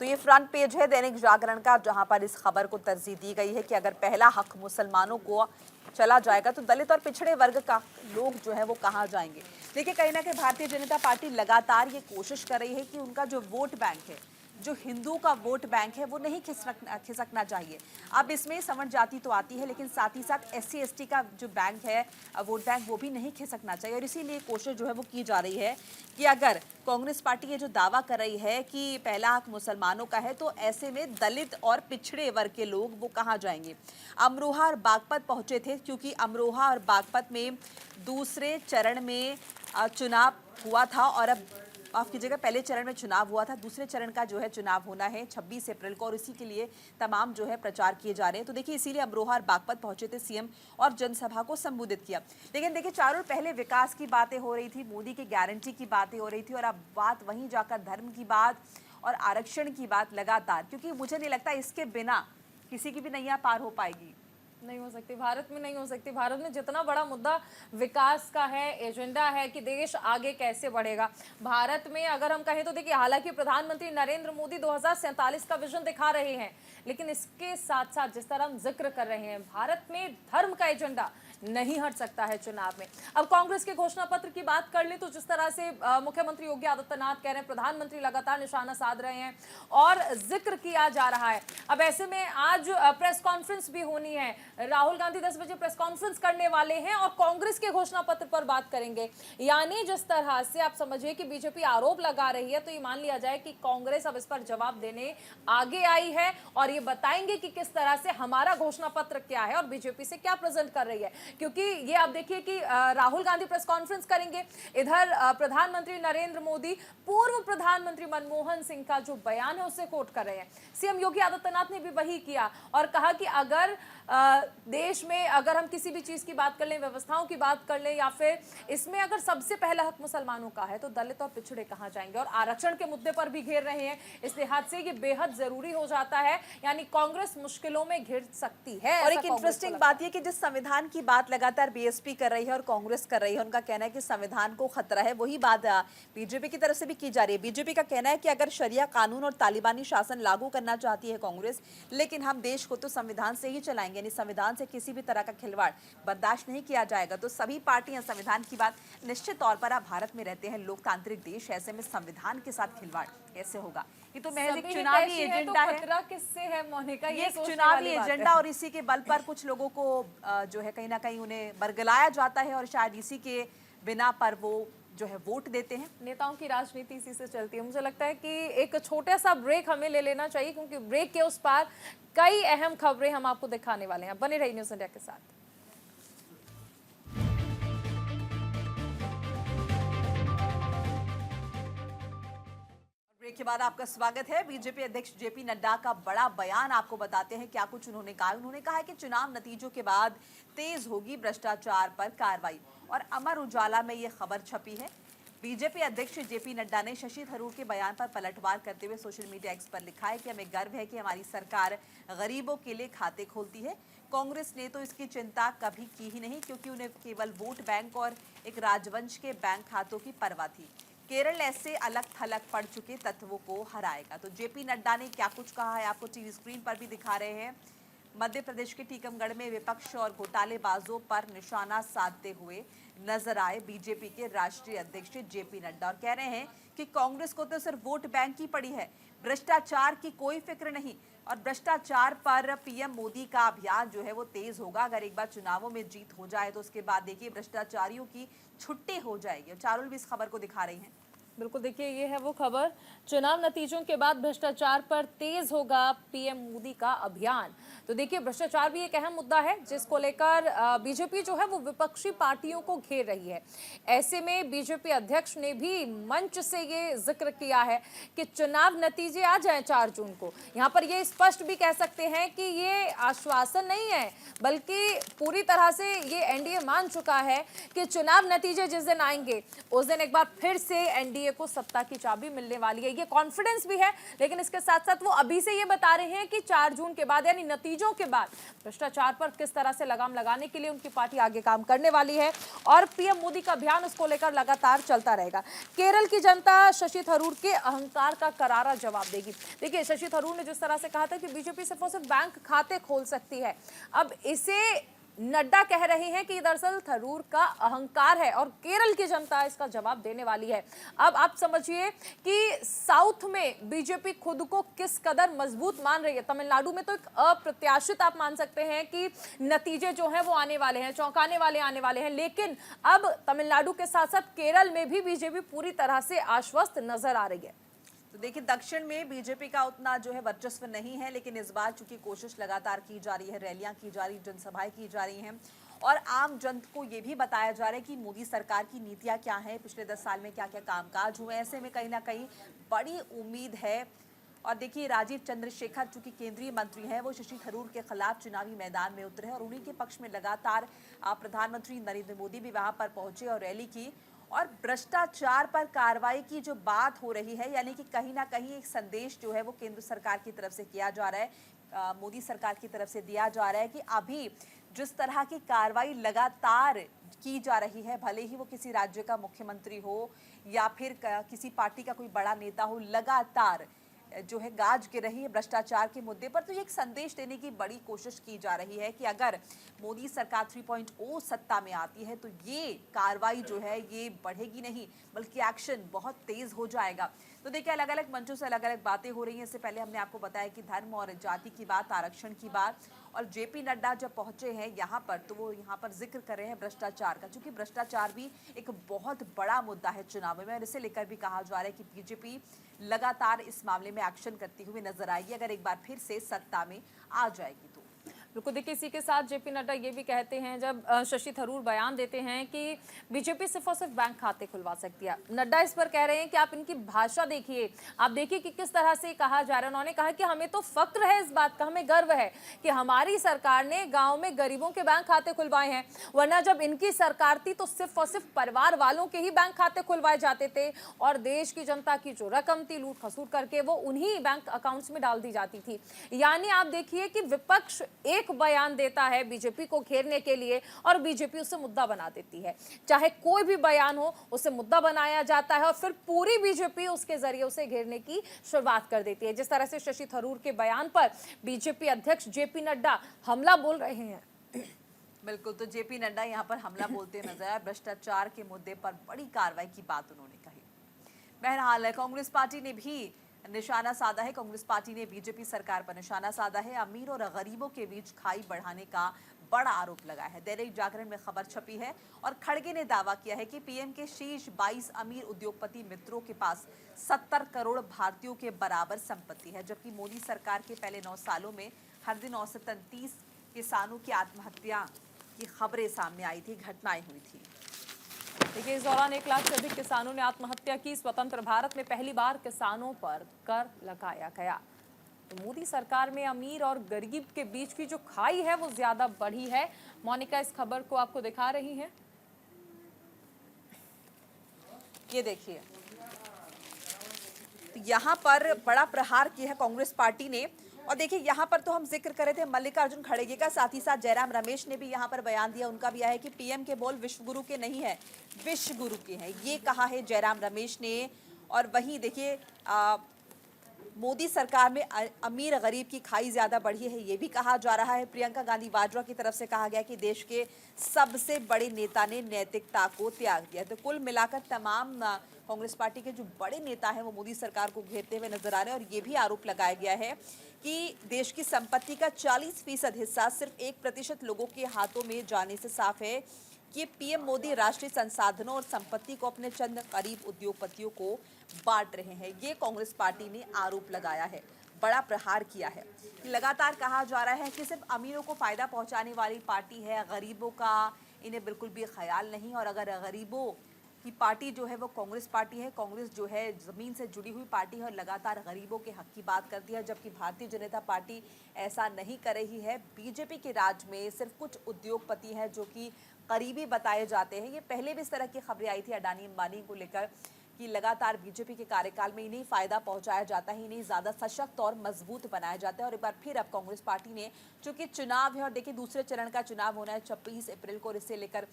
तो ये फ्रंट पेज है दैनिक जागरण का, जहां पर इस खबर को तरजीह दी गई है कि अगर पहला हक मुसलमानों को चला जाएगा तो दलित और पिछड़े वर्ग का लोग जो है वो कहां जाएंगे। देखिए कहीं ना कहीं भारतीय जनता पार्टी लगातार ये कोशिश कर रही है कि उनका जो वोट बैंक है जो हिंदुओं का वोट बैंक है वो नहीं खिसकना चाहिए। अब इसमें सवर्ण जाति तो आती है, लेकिन साथ ही साथ SC ST का जो बैंक है, वोट बैंक, वो भी नहीं खिसकना चाहिए। और इसीलिए कोशिश जो है वो की जा रही है कि अगर कांग्रेस पार्टी ये जो दावा कर रही है कि पहला हक मुसलमानों का है, तो ऐसे में दलित और पिछड़े वर्ग के लोग वो कहाँ जाएंगे। अमरोहा और बागपत पहुंचे थे, क्योंकि अमरोहा और बागपत में दूसरे चरण में चुनाव हुआ था, और अब माफ कीजिएगा, पहले चरण में चुनाव हुआ था, दूसरे चरण का जो है चुनाव होना है 26 अप्रैल को, और इसी के लिए तमाम जो है प्रचार किए जा रहे हैं। तो देखिए, इसीलिए अमरोहा और बागपत पहुंचे थे सीएम और जनसभा को संबोधित किया। लेकिन देखिए, चारों पहले विकास की बातें हो रही थी, मोदी की गारंटी की बातें हो रही थी, और अब बात वहीं जाकर धर्म की बात और आरक्षण की बात लगातार, क्योंकि मुझे नहीं लगता इसके बिना किसी की भी नैया पार हो पाएगी। नहीं हो सकती, भारत में नहीं हो सकती। भारत में जितना बड़ा मुद्दा विकास का है, एजेंडा है कि देश आगे कैसे बढ़ेगा, भारत में अगर हम कहें तो देखिए, हालांकि प्रधानमंत्री नरेंद्र मोदी 2047 का विजन दिखा रहे हैं, लेकिन इसके साथ साथ जिस तरह हम जिक्र कर रहे हैं, भारत में धर्म का एजेंडा नहीं हट सकता है चुनाव में। अब कांग्रेस के घोषणा पत्र की बात कर ले तो जिस तरह से मुख्यमंत्री योगी आदित्यनाथ कह रहे हैं, प्रधानमंत्री लगातार निशाना साध रहे हैं और जिक्र किया जा रहा है। अब ऐसे में आज प्रेस कॉन्फ्रेंस भी होनी है, राहुल गांधी 10 बजे प्रेस कॉन्फ्रेंस करने वाले हैं और कांग्रेस के घोषणा पत्र पर बात करेंगे। यानी जिस तरह से आप समझिए कि बीजेपी आरोप लगा रही है, तो ये मान लिया जाए कि कांग्रेस अब इस पर जवाब देने आगे आई है और ये बताएंगे कि किस तरह से हमारा घोषणा पत्र क्या है और बीजेपी से क्या प्रेजेंट कर रही है। क्योंकि ये आप देखिए कि राहुल गांधी प्रेस कॉन्फ्रेंस करेंगे, इधर प्रधानमंत्री नरेंद्र मोदी पूर्व प्रधानमंत्री मनमोहन सिंह का जो बयान है उसे कोट कर रहे हैं। सीएम योगी आदित्यनाथ ने भी वही किया और कहा कि अगर देश में अगर हम किसी भी चीज की बात कर लें, व्यवस्थाओं की बात कर लें, या फिर इसमें अगर सबसे पहला हक मुसलमानों का है, तो दलित और पिछड़े कहां जाएंगे। और आरक्षण के मुद्दे पर भी घेर रहे हैं, इस लिहाज से ये बेहद जरूरी हो जाता है। यानी कांग्रेस मुश्किलों में घिर सकती है। और एक इंटरेस्टिंग बात यह कि जिस संविधान की बात लगातार बीएसपी कर रही है और कांग्रेस कर रही है, उनका कहना है कि संविधान को खतरा है, वही बात बीजेपी की तरफ से भी की जा रही है। बीजेपी का कहना है कि अगर शरिया कानून और तालिबानी शासन लागू करना चाहती है कांग्रेस, लेकिन हम देश को तो संविधान से ही चलाएंगे, यानी संविधान से किसी भी तरह का खिलवाड़ बर्दाश्त नहीं किया जाएगा। तो सभी पार्टियां संविधान की बात, निश्चित तौर पर आप भारत में रहते हैं, लोकतांत्रिक देश, ऐसे में संविधान के साथ खिलवाड़ कैसे होगा। ये तो महज एक चुनावी एजेंडा है। खतरा किससे है मोनिका, ये चुनावी एजेंडा, और इसी के बल पर कुछ लोगों को जो है कहीं ना कहीं उन्हें बरगलाया जाता है और शायद इसी के बिना पर वो जो है वोट देते हैं। नेताओं की राजनीति इसी से चलती है। मुझे लगता है कि एक छोटा सा ब्रेक हमें ले लेना चाहिए, क्योंकि ब्रेक के उस पार कई अहम खबरें हम आपको दिखाने वाले हैं। बने रहिए न्यूज़ इंडिया के साथ। ब्रेक के बाद आपका स्वागत है। बीजेपी अध्यक्ष जेपी नड्डा का बड़ा बयान, आपको बताते हैं क्या कुछ उन्होंने कहा। उन्होंने कहा है कि चुनाव नतीजों के बाद तेज होगी भ्रष्टाचार पर कार्रवाई, और अमर उजाला में ये खबर छपी है। बीजेपी अध्यक्ष जेपी नड्डा ने शशि थरूर के बयान पर पलटवार करते हुए सोशल मीडिया एक्स पर लिखा है कि हमें गर्व है कि हमारी सरकार गरीबों के लिए खाते खोलती है। कांग्रेस ने तो इसकी चिंता कभी की ही नहीं, क्योंकि उन्हें केवल वोट बैंक और एक राजवंश के बैंक खातों की परवाह थी। केरल ऐसे अलग थलग पड़ चुके तत्वों को हराएगा। तो जेपी नड्डा ने क्या कुछ कहा है आपको टीवी स्क्रीन पर भी दिखा रहे हैं। मध्य प्रदेश के टीकमगढ़ में विपक्ष और घोटालेबाजों पर निशाना साधते हुए नजर आए बीजेपी के राष्ट्रीय अध्यक्ष जेपी नड्डा, और कह रहे हैं कि कांग्रेस को तो सिर्फ वोट बैंक की पड़ी है, भ्रष्टाचार की कोई फिक्र नहीं। और भ्रष्टाचार पर पीएम मोदी का अभियान जो है वो तेज होगा। अगर एक बार चुनावों में जीत हो जाए तो उसके बाद देखिए भ्रष्टाचारियों की छुट्टी हो जाएगी। चारुल भी इस खबर को दिखा रही हैं। बिल्कुल, देखिए ये है वो खबर, चुनाव नतीजों के बाद भ्रष्टाचार पर तेज होगा पीएम मोदी का अभियान। तो देखिए, भ्रष्टाचार भी एक अहम मुद्दा है जिसको लेकर बीजेपी जो है वो विपक्षी पार्टियों को घेर रही है। ऐसे में बीजेपी अध्यक्ष ने भी मंच से ये जिक्र किया है कि चुनाव नतीजे आ जाएं 4 जून को। यहाँ पर ये स्पष्ट भी कह सकते हैं कि ये आश्वासन नहीं है, बल्कि पूरी तरह से ये एनडीए मान चुका है कि चुनाव नतीजे जिस दिन आएंगे उस दिन एक बार फिर से एनडीए को सत्ता की चाबी मिलने वाली है। ये कॉन्फिडेंस भी है, लेकिन इसके साथ साथ वो अभी से ये बता रहे हैं कि 4 जून के बाद यानी नतीजों के बाद भ्रष्टाचार पर किस तरह से लगाम लगाने के लिए उनकी पार्टी आगे काम करने वाली है, और पीएम मोदी का अभियान उसको लेकर लगातार चलता रहेगा। केरल की जनता शशि थरूर के अहंकार का करारा जवाब देगी। देखिए, शशि थरूर ने जिस तरह से कहा था कि बीजेपी सिर्फ और सिर्फ बैंक खाते खोल सकती है, अब इसे नड्डा कह रहे हैं कि दरअसल थरूर का अहंकार है और केरल की जनता इसका जवाब देने वाली है। अब आप समझिए कि साउथ में बीजेपी खुद को किस कदर मजबूत मान रही है। तमिलनाडु में तो एक अप्रत्याशित आप मान सकते हैं कि नतीजे जो हैं वो आने वाले हैं, चौंकाने वाले आने वाले हैं, लेकिन अब तमिलनाडु के साथ साथ केरल में भी बीजेपी पूरी तरह से आश्वस्त नजर आ रही है। तो देखिए, दक्षिण में बीजेपी का उतना जो है वर्चस्व नहीं है, लेकिन इस बार चूंकि कोशिश लगातार की जा रही है, रैलियां की जा रही, जनसभाएं की जा रही हैं और आम जन को ये भी बताया जा रहा है कि मोदी सरकार की नीतियां क्या हैं, पिछले 10 साल में क्या क्या कामकाज हुए। ऐसे में कहीं ना कहीं बड़ी उम्मीद है। और देखिए, राजीव चंद्रशेखर चूंकि केंद्रीय मंत्री हैं, वो शशि थरूर के खिलाफ चुनावी मैदान में उतरे और उन्हीं के पक्ष में लगातार प्रधानमंत्री नरेंद्र मोदी भी वहां पर पहुंचे और रैली की। और भ्रष्टाचार पर कार्रवाई की जो बात हो रही है, यानी कि कहीं ना कहीं एक संदेश जो है वो केंद्र सरकार की तरफ से किया जा रहा है, मोदी सरकार की तरफ से दिया जा रहा है कि अभी जिस तरह की कार्रवाई लगातार की जा रही है, भले ही वो किसी राज्य का मुख्यमंत्री हो या फिर किसी पार्टी का कोई बड़ा नेता हो, लगातार जो है गाज गिर रही है भ्रष्टाचार के मुद्दे पर। तो ये एक संदेश देने की बड़ी कोशिश की जा रही है कि अगर मोदी सरकार 3.0 सत्ता में आती है तो ये कार्रवाई जो है ये बढ़ेगी नहीं, बल्कि एक्शन बहुत तेज हो जाएगा। तो देखिए, अलग अलग मंचों से अलग अलग बातें हो रही हैं। इससे पहले हमने आपको बताया कि धर्म और जाति की बात, आरक्षण की बात, और जेपी नड्डा जब पहुंचे हैं यहाँ पर तो वो यहाँ पर जिक्र कर रहे हैं भ्रष्टाचार का, क्योंकि भ्रष्टाचार भी एक बहुत बड़ा मुद्दा है चुनाव में और इसे लेकर भी कहा जा रहा है कि बीजेपी लगातार इस मामले में एक्शन करती हुई नजर आएगी अगर एक बार फिर से सत्ता में आ जाएगी तो। बिल्कुल, देखिए इसी के साथ जेपी नड्डा ये भी कहते हैं, जब शशि थरूर बयान देते हैं कि बीजेपी सिर्फ और सिर्फ बैंक खाते खुलवा सकती है, नड्डा इस पर कह रहे हैं कि आप इनकी भाषा देखिए, आप देखिए कि किस तरह से कहा जा रहा है। उन्होंने कहा कि हमें तो फक्र है इस बात का, हमें गर्व है कि हमारी सरकार ने गाँव में गरीबों के बैंक खाते खुलवाए हैं, वरना जब इनकी सरकार थी तो सिर्फ और सिर्फ परिवार वालों के ही बैंक खाते खुलवाए जाते थे और देश की जनता की जो रकम थी लूट खसूट करके वो उन्हीं बैंक अकाउंट्स में डाल दी जाती थी। यानी आप देखिए कि विपक्ष एक बयान देता है बीजेपी को घेरने के लिए और बीजेपी उसे मुद्दा बना देती है, चाहे कोई भी बयान हो उसे मुद्दा बनाया जाता है और फिर पूरी बीजेपी उसके जरिए उसे घेरने की शुरुआत कर देती है। जिस तरह से शशि थरूर के बयान पर बीजेपी अध्यक्ष जेपी नड्डा हमला बोल रहे हैं। बिल्कुल, तो जेपी नड्डा यहाँ पर हमला बोलते नजर आए, भ्रष्टाचार के मुद्दे पर बड़ी कार्रवाई की बात उन्होंने कही। बहरहाल कांग्रेस पार्टी ने भी निशाना साधा है, कांग्रेस पार्टी ने बीजेपी सरकार पर निशाना साधा है। अमीर और गरीबों के बीच खाई बढ़ाने का बड़ा आरोप लगाया है। दैनिक जागरण में खबर छपी है और खड़गे ने दावा किया है कि पीएम के शीर्ष 22 अमीर उद्योगपति मित्रों के पास 70 करोड़ भारतीयों के बराबर संपत्ति है, जबकि मोदी सरकार के पहले 9 सालों में हर दिन औसतन 30 किसानों की आत्महत्या की खबरें सामने आई थी, घटनाएं हुई थी। देखिए, इस दौरान 1 लाख से अधिक किसानों ने आत्महत्या की। स्वतंत्र भारत में पहली बार किसानों पर कर लगाया गया। तो मोदी सरकार में अमीर और गरीब के बीच की जो खाई है वो ज्यादा बढ़ी है। मोनिका इस खबर को आपको दिखा रही हैं। ये देखिए, यहाँ पर बड़ा प्रहार किया है कांग्रेस पार्टी ने। और देखिए, यहाँ पर तो हम जिक्र कर रहे थे मल्लिकार्जुन खड़गे का, साथ ही साथ जयराम रमेश ने भी यहाँ पर बयान दिया। उनका भी है कि पीएम के बोल विश्वगुरु के नहीं है, विश्वगुरु के हैं, ये कहा है जयराम रमेश ने। और वहीं देखिए, मोदी सरकार में अमीर गरीब की खाई ज्यादा बढ़ी है, ये भी कहा जा रहा है। प्रियंका गांधी वाड्रा की तरफ से कहा गया कि देश के सबसे बड़े नेता ने नैतिकता को त्याग दिया। तो कुल मिलाकर तमाम कांग्रेस पार्टी के जो बड़े नेता हैं वो मोदी सरकार को घेरते हुए नजर आ रहे हैं। और ये भी आरोप लगाया गया है कि देश की संपत्ति का 40% हिस्सा सिर्फ 1% लोगों के हाथों में जाने से साफ है कि पीएम मोदी राष्ट्रीय संसाधनों और संपत्ति को अपने चंद करीब उद्योगपतियों को बांट रहे हैं। ये कांग्रेस पार्टी ने आरोप लगाया है, बड़ा प्रहार किया है। लगातार कहा जा रहा है कि सिर्फ अमीरों को फायदा पहुंचाने वाली पार्टी है, गरीबों का इन्हें बिल्कुल भी ख्याल नहीं। और अगर गरीबों की पार्टी जो है वो कांग्रेस पार्टी है, कांग्रेस जो है जमीन से जुड़ी हुई पार्टी है और लगातार गरीबों के हक की बात करती है, जबकि भारतीय जनता पार्टी ऐसा नहीं कर रही है। बीजेपी के राज में सिर्फ कुछ उद्योगपति हैं जो कि करीबी बताए जाते हैं। ये पहले भी इस तरह की खबरें आई थी अडानी अंबानी को लेकर कि लगातार बीजेपी के कार्यकाल में इन्हें फायदा पहुंचाया जाता है, इन्हें ज्यादा सशक्त और मजबूत बनाया जाता है। और एक बार फिर अब कांग्रेस पार्टी ने, चूंकि चुनाव है और देखिए दूसरे चरण का चुनाव होना है 26 अप्रैल को, और इससे लेकर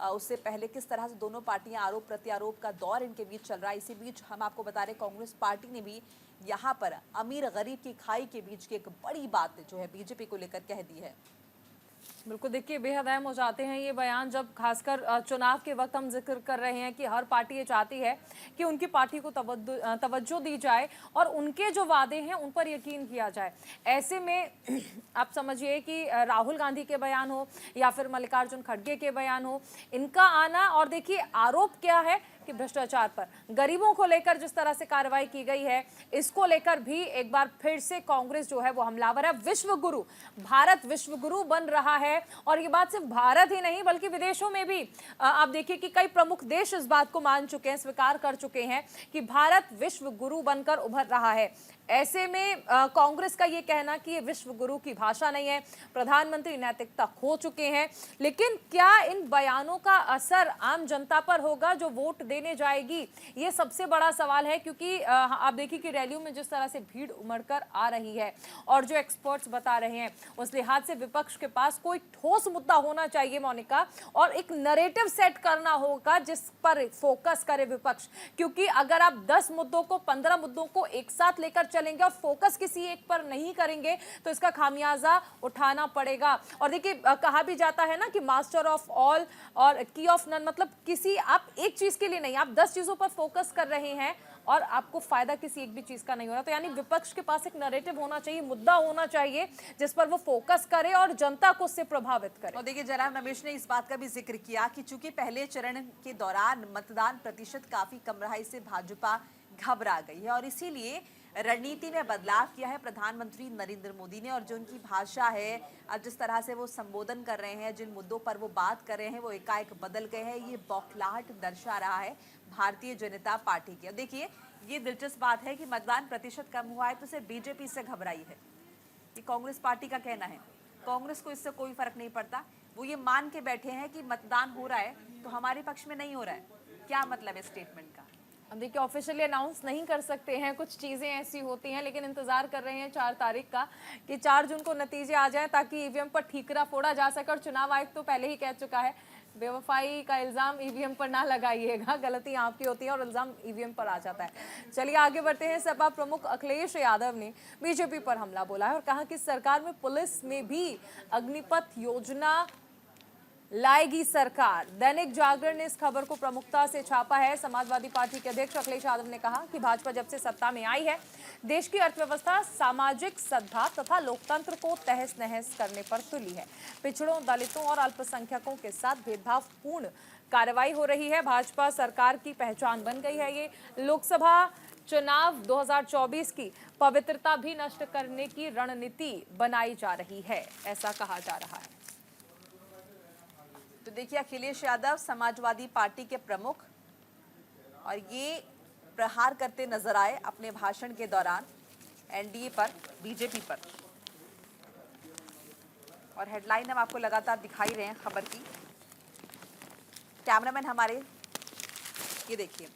उससे पहले किस तरह से दोनों पार्टियां आरोप प्रत्यारोप का दौर इनके बीच चल रहा है। इसी बीच हम आपको बता रहे कांग्रेस पार्टी ने भी यहाँ पर अमीर गरीब की खाई के बीच की एक बड़ी बात जो है बीजेपी को लेकर कह दी है। बिल्कुल, देखिए बेहद अहम हो जाते हैं ये बयान जब खासकर चुनाव के वक्त हम जिक्र कर रहे हैं कि हर पार्टी ये चाहती है कि उनकी पार्टी को तवज्जो दी जाए और उनके जो वादे हैं उन पर यकीन किया जाए। ऐसे में आप समझिए कि राहुल गांधी के बयान हो या फिर मल्लिकार्जुन खड़गे के बयान हो, इनका आना, और देखिए आरोप क्या है कि भ्रष्टाचार पर, गरीबों को लेकर जिस तरह से कार्रवाई की गई है, इसको लेकर भी एक बार फिर से कांग्रेस जो है वो हमलावर है। विश्व गुरु, भारत विश्व गुरु बन रहा है, और ये बात सिर्फ भारत ही नहीं बल्कि विदेशों में भी आप देखिए कि कई प्रमुख देश इस बात को मान चुके हैं, स्वीकार कर चुके हैं कि भारत विश्व गुरु बनकर उभर रहा है। ऐसे में कांग्रेस का ये कहना कि ये विश्व गुरु की भाषा नहीं है, प्रधानमंत्री नैतिकता खो चुके हैं, लेकिन क्या इन बयानों का असर आम जनता पर होगा जो वोट देने जाएगी, ये सबसे बड़ा सवाल है। क्योंकि आप देखिए कि रैलियों में जिस तरह से भीड़ उमड़कर आ रही है और जो एक्सपर्ट्स बता रहे हैं उस लिहाज से विपक्ष के पास कोई ठोस मुद्दा होना चाहिए मोनिका, और एक नैरेटिव सेट करना होगा जिस पर फोकस करे विपक्ष। क्योंकि अगर आप 10 मुद्दों को, 15 मुद्दों को एक साथ लेकर चलेंगे और फोकस किसी एक पर नहीं करेंगे तो इसका खामियाजा उठाना पड़ेगा। और देखिए कहा भी जाता है ना कि मास्टर ऑफ ऑल और की ऑफ नन, मतलब किसी आप एक चीज के लिए नहीं, आप 10 चीजों पर फोकस कर रहे हैं और आपको फायदा किसी एक भी चीज का नहीं हो रहा। तो यानी विपक्ष के पास एक नैरेटिव होना चाहिए, मुद्दा होना चाहिए जिस पर वो फोकस करे और जनता को उससे प्रभावित करे। और देखिए जनाब रमेश ने इस बात का भी जिक्र किया कि चूंकि पहले चरण के दौरान मतदान प्रतिशत काफी कम रहा, इससे भाजपा घबरा गई है और इसीलिए रणनीति में बदलाव किया है प्रधानमंत्री नरेंद्र मोदी ने। और जो उनकी भाषा है, जिस तरह से वो संबोधन कर रहे हैं, जिन मुद्दों पर वो बात कर रहे हैं, वो एकाएक बदल गए हैं। ये बौखलाहट दर्शा रहा है भारतीय जनता पार्टी की। देखिए ये दिलचस्प बात है कि मतदान प्रतिशत कम हुआ है तो सिर्फ बीजेपी से घबराई है, ये कांग्रेस पार्टी का कहना है। कांग्रेस को इससे कोई फर्क नहीं पड़ता, वो ये मान के बैठे हैं कि मतदान हो रहा है तो हमारे पक्ष में नहीं हो रहा है। क्या मतलब है स्टेटमेंट का? अब देखिए ऑफिशियली अनाउंस नहीं कर सकते हैं, कुछ चीज़ें ऐसी होती हैं, लेकिन इंतजार कर रहे हैं 4 तारीख का कि 4 जून को नतीजे आ जाएं ताकि ईवीएम पर ठीकरा फोड़ा जा सके। और चुनाव आयोग तो पहले ही कह चुका है बेवफाई का इल्ज़ाम ईवीएम पर ना लगाइएगा, गलती आपकी होती है और इल्ज़ाम ईवीएम पर आ जाता है। चलिए आगे बढ़ते हैं। सपा प्रमुख अखिलेश यादव ने बीजेपी पर हमला बोला है और कहा कि सरकार में पुलिस में भी अग्निपथ योजना लाएगी सरकार। दैनिक जागरण ने इस खबर को प्रमुखता से छापा है। समाजवादी पार्टी के अध्यक्ष अखिलेश यादव ने कहा कि भाजपा जब से सत्ता में आई है देश की अर्थव्यवस्था सामाजिक सद्भाव तथा लोकतंत्र को तहस नहस करने पर तुली है। पिछड़ों, दलितों और अल्पसंख्यकों के साथ भेदभावपूर्ण कार्रवाई हो रही है। भाजपा सरकार की पहचान बन गई है। ये लोकसभा चुनाव 2024 की पवित्रता भी नष्ट करने की रणनीति बनाई जा रही है, ऐसा कहा जा रहा है। तो देखिए अखिलेश यादव समाजवादी पार्टी के प्रमुख, और ये प्रहार करते नजर आए अपने भाषण के दौरान एनडीए पर, बीजेपी पर। और हेडलाइन हम आपको लगातार दिखाई रहे हैं खबर की। कैमरामैन हमारे ये देखिए,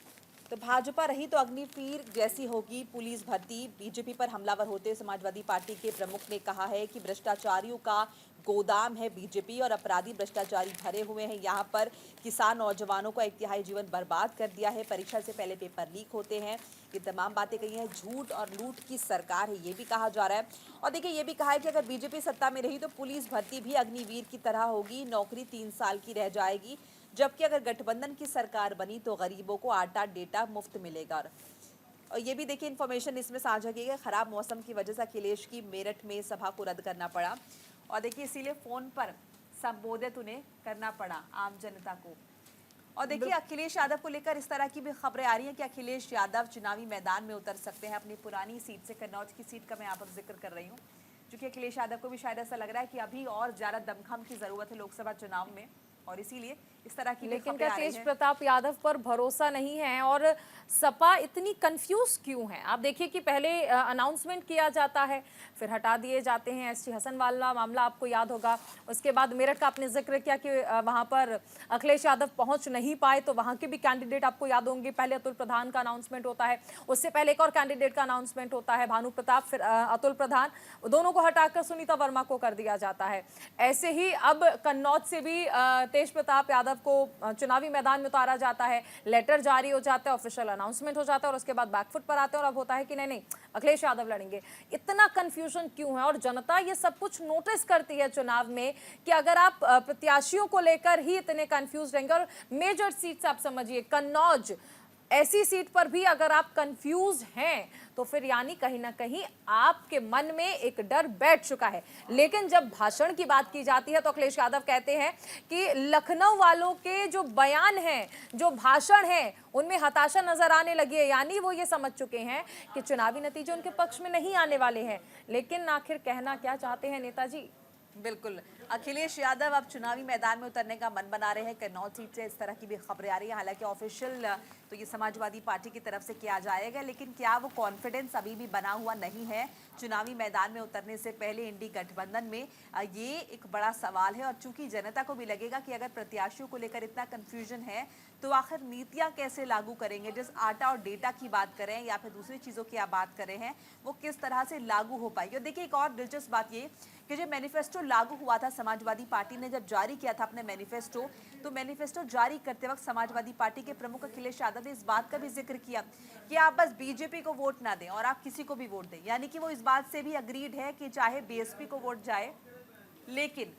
तो भाजपा रही तो अग्निवीर जैसी होगी पुलिस भर्ती। बीजेपी पर हमलावर होते समाजवादी पार्टी के प्रमुख ने कहा है कि भ्रष्टाचारियों का गोदाम है बीजेपी और अपराधी भ्रष्टाचारी भरे हुए हैं। यहाँ पर किसान नौजवानों का 1/3 जीवन बर्बाद कर दिया है। परीक्षा से पहले पेपर लीक होते हैं। ये तमाम बातें कही हैं। झूठ और लूट की सरकार है, ये भी कहा जा रहा है। और देखिए ये भी कहा है कि अगर बीजेपी सत्ता में रही तो पुलिस भर्ती भी अग्निवीर की तरह होगी, नौकरी 3 साल की रह जाएगी। जबकि अगर गठबंधन की सरकार बनी तो गरीबों को आटा डेटा मुफ्त मिलेगा। और ये भी देखिए इन्फॉर्मेशन इसमें साझा की गई, खराब मौसम की वजह से अखिलेश की मेरठ में सभा को रद्द करना पड़ा और देखिए इसीलिए फोन पर संबोधित उन्हें करना पड़ा आम जनता को। और देखिए अखिलेश यादव को लेकर इस तरह की भी खबरें आ रही हैं कि अखिलेश यादव चुनावी मैदान में उतर सकते हैं अपनी पुरानी सीट से। कन्नौज की सीट का मैं यहाँ पर जिक्र कर रही हूँ, क्योंकि अखिलेश यादव को भी शायद ऐसा लग रहा है कि अभी और ज़्यादा दमखम की ज़रूरत है लोकसभा चुनाव में, और इसीलिए इस तरह की लेकिन क्या तेज प्रताप यादव पर भरोसा नहीं है और सपा इतनी कंफ्यूज क्यों है? आप देखिए कि पहले अनाउंसमेंट किया जाता है, फिर हटा दिए जाते हैं। एसटी हसन वाला मामला आपको याद होगा। उसके बाद मेरठ का आपने जिक्र किया कि वहां पर अखिलेश यादव पहुंच नहीं पाए, तो वहां के भी कैंडिडेट आपको याद होंगे। पहले अतुल प्रधान का अनाउंसमेंट होता है, उससे पहले एक और कैंडिडेट का अनाउंसमेंट होता है, भानु प्रताप, फिर अतुल प्रधान। दोनों को हटाकर सुनीता वर्मा को कर दिया जाता है। ऐसे ही अब कन्नौज से भी तेज प्रताप यादव को चुनावी मैदान में उतारा जाता है, लेटर जारी हो जाता है, ऑफिशियल अनाउंसमेंट हो जाता है और उसके बाद बैकफुट पर आते हैं और अब होता है कि नहीं नहीं अखिलेश यादव लड़ेंगे। इतना कंफ्यूजन क्यों है? और जनता ये सब कुछ नोटिस करती है चुनाव में कि अगर आप प्रत्याशियों को लेकर ही इतने कंफ्यूज रहेंगे, और मेजर सीट्स आप समझिए कन्नौज ऐसी सीट पर भी अगर आप कंफ्यूज हैं तो फिर यानी कहीं ना कहीं आपके मन में एक डर बैठ चुका है। लेकिन जब भाषण की बात की जाती है तो अखिलेश यादव कहते हैं कि लखनऊ वालों के जो बयान हैं, जो भाषण हैं, उनमें हताशा नजर आने लगी है, यानी वो ये समझ चुके हैं कि चुनावी नतीजे उनके पक्ष में नहीं आने वाले हैं। लेकिन आखिर कहना क्या चाहते हैं नेताजी? बिल्कुल, अखिलेश यादव अब चुनावी मैदान में उतरने का मन बना रहे हैं। कन्नौज सीट से इस तरह की भी खबरें आ रही है। हालांकि ऑफिशियल तो ये समाजवादी पार्टी की तरफ से किया जाएगा, लेकिन क्या वो कॉन्फिडेंस अभी भी बना हुआ नहीं है चुनावी मैदान में उतरने से पहले इंडी गठबंधन में? ये एक बड़ा सवाल है। और चूंकि जनता को भी लगेगा कि अगर प्रत्याशियों को लेकर इतना कंफ्यूजन है तो आखिर नीतियां कैसे लागू करेंगे, जिस आटा और डेटा की बात करें या फिर दूसरी चीज़ों की आप बात कर रहे हैं, वो किस तरह से लागू हो पाएगी। और देखिए, एक और दिलचस्प बात ये कि जब मैनिफेस्टो लागू हुआ था, समाजवादी पार्टी ने जब जारी किया था अपने मैनिफेस्टो, तो मैनिफेस्टो जारी करते वक्त समाजवादी पार्टी के प्रमुख अखिलेश यादव ने इस बात का भी जिक्र किया कि आप बस बीजेपी को वोट ना दें और आप किसी को भी वोट दें। यानी कि वो इस बात से भी अग्रीड है कि चाहे बीएसपी को वोट जाए लेकिन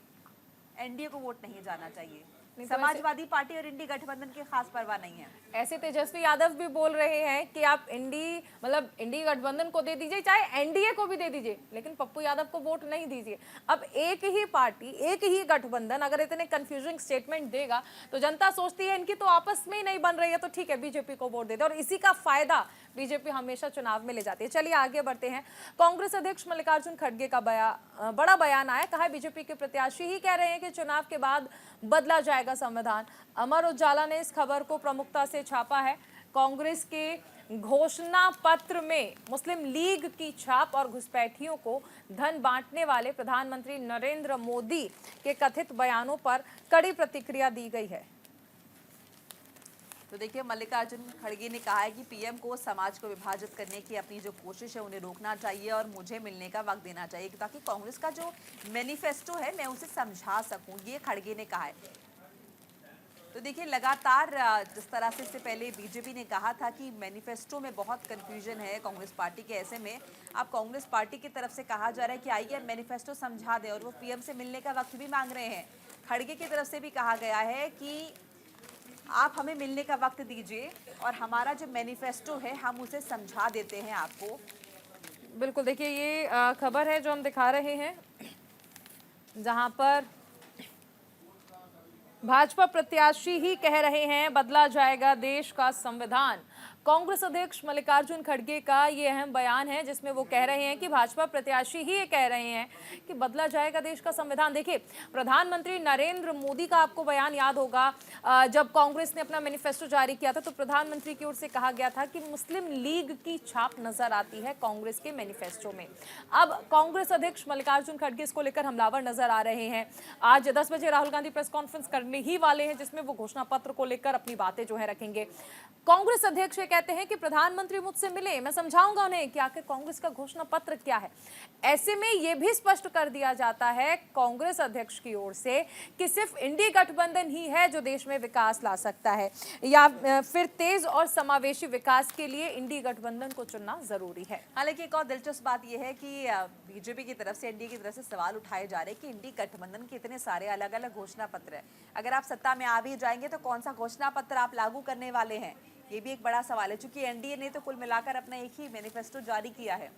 एनडीए को वोट नहीं जाना चाहिए। समाजवादी पार्टी और इंडी गठबंधन की खास परवाह नहीं है। ऐसे तेजस्वी यादव भी बोल रहे हैं कि आप इंडी गठबंधन को दे दीजिए, चाहे एनडीए को भी दे दीजिए, लेकिन पप्पू यादव को वोट नहीं दीजिए। अब एक ही पार्टी, एक ही गठबंधन अगर इतने कंफ्यूजिंग स्टेटमेंट देगा तो जनता सोचती है इनकी तो आपस में ही नहीं बन रही है, तो ठीक है बीजेपी को वोट दे दे, और इसी का फायदा बीजेपी हमेशा चुनाव में ले जाती है। चलिए आगे बढ़ते हैं। कांग्रेस अध्यक्ष मल्लिकार्जुन खड़गे का बड़ा बयान आया। कहा बीजेपी के प्रत्याशी ही कह रहे हैं कि चुनाव के बाद बदला जाएगा संविधान। अमर उजाला ने इस खबर को प्रमुखता से छापा है। कांग्रेस के घोषणा पत्र में मुस्लिम लीग की छाप और घुसपैठियों को धन बांटने वाले प्रधानमंत्री नरेंद्र मोदी के कथित बयानों पर कड़ी प्रतिक्रिया दी गई है। तो देखिए, मल्लिकार्जुन खड़गे ने कहा है कि पीएम को समाज को विभाजित करने की अपनी जो कोशिश है उन्हें रोकना चाहिए और मुझे मिलने का वक्त देना चाहिए ताकि कांग्रेस का जो मैनिफेस्टो है मैं उसे समझा सकूं, ये खड़गे ने कहा है। तो देखिए, लगातार जिस तरह से इससे पहले बीजेपी ने कहा था कि मैनिफेस्टो में बहुत कंफ्यूजन है कांग्रेस पार्टी के, ऐसे में अब कांग्रेस पार्टी की तरफ से कहा जा रहा है कि आइए मैनिफेस्टो समझा दें, और वो पीएम से मिलने का वक्त भी मांग रहे हैं। खड़गे की तरफ से भी कहा गया है कि आप हमें मिलने का वक्त दीजिए और हमारा जो मैनिफेस्टो है हम उसे समझा देते हैं आपको। बिल्कुल, देखिए ये खबर है जो हम दिखा रहे हैं, जहां पर भाजपा प्रत्याशी ही कह रहे हैं बदला जाएगा देश का संविधान। कांग्रेस अध्यक्ष मल्लिकार्जुन खड़गे का ये अहम बयान है जिसमें वो कह रहे हैं कि भाजपा प्रत्याशी ही ये कह रहे हैं कि बदला जाएगा देश का संविधान। देखिए, प्रधानमंत्री नरेंद्र मोदी का आपको बयान याद होगा, जब कांग्रेस ने अपना मैनिफेस्टो जारी किया था तो प्रधानमंत्री की ओर से कहा गया था कि मुस्लिम लीग की छाप नजर आती है कांग्रेस के मैनिफेस्टो में। अब कांग्रेस अध्यक्ष मल्लिकार्जुन खड़गे इसको लेकर हमलावर नजर आ रहे हैं। आज 10 बजे राहुल गांधी प्रेस कॉन्फ्रेंस करने ही वाले हैं जिसमें वो घोषणा पत्र को लेकर अपनी बातें जो है रखेंगे। कांग्रेस अध्यक्ष कहते हैं कि प्रधानमंत्री मुझसे मिले, मैं समझाऊंगा उन्हें कि आखिर कांग्रेस का घोषणा पत्र क्या है। ऐसे में यह भी स्पष्ट कर दिया जाता है कांग्रेस अध्यक्ष की ओर से कि सिर्फ इंडी गठबंधन ही है जो देश में विकास ला सकता है, या फिर तेज और समावेशी विकास के लिए इंडी गठबंधन को चुनना जरूरी है। हालांकि एक और दिलचस्प बात यह है कि बीजेपी की तरफ से, एनडीए की तरफ से सवाल उठाए जा रहे हैं कि इंडी गठबंधन के इतने सारे अलग अलग घोषणा पत्र है, अगर आप सत्ता में आ भी जाएंगे तो कौन सा घोषणा पत्र आप लागू करने वाले हैं, ये भी एक बड़ा सवाल है। चूंकि एनडीए ने तो कुल मिलाकर अपना एक ही मैनिफेस्टो जारी किया है।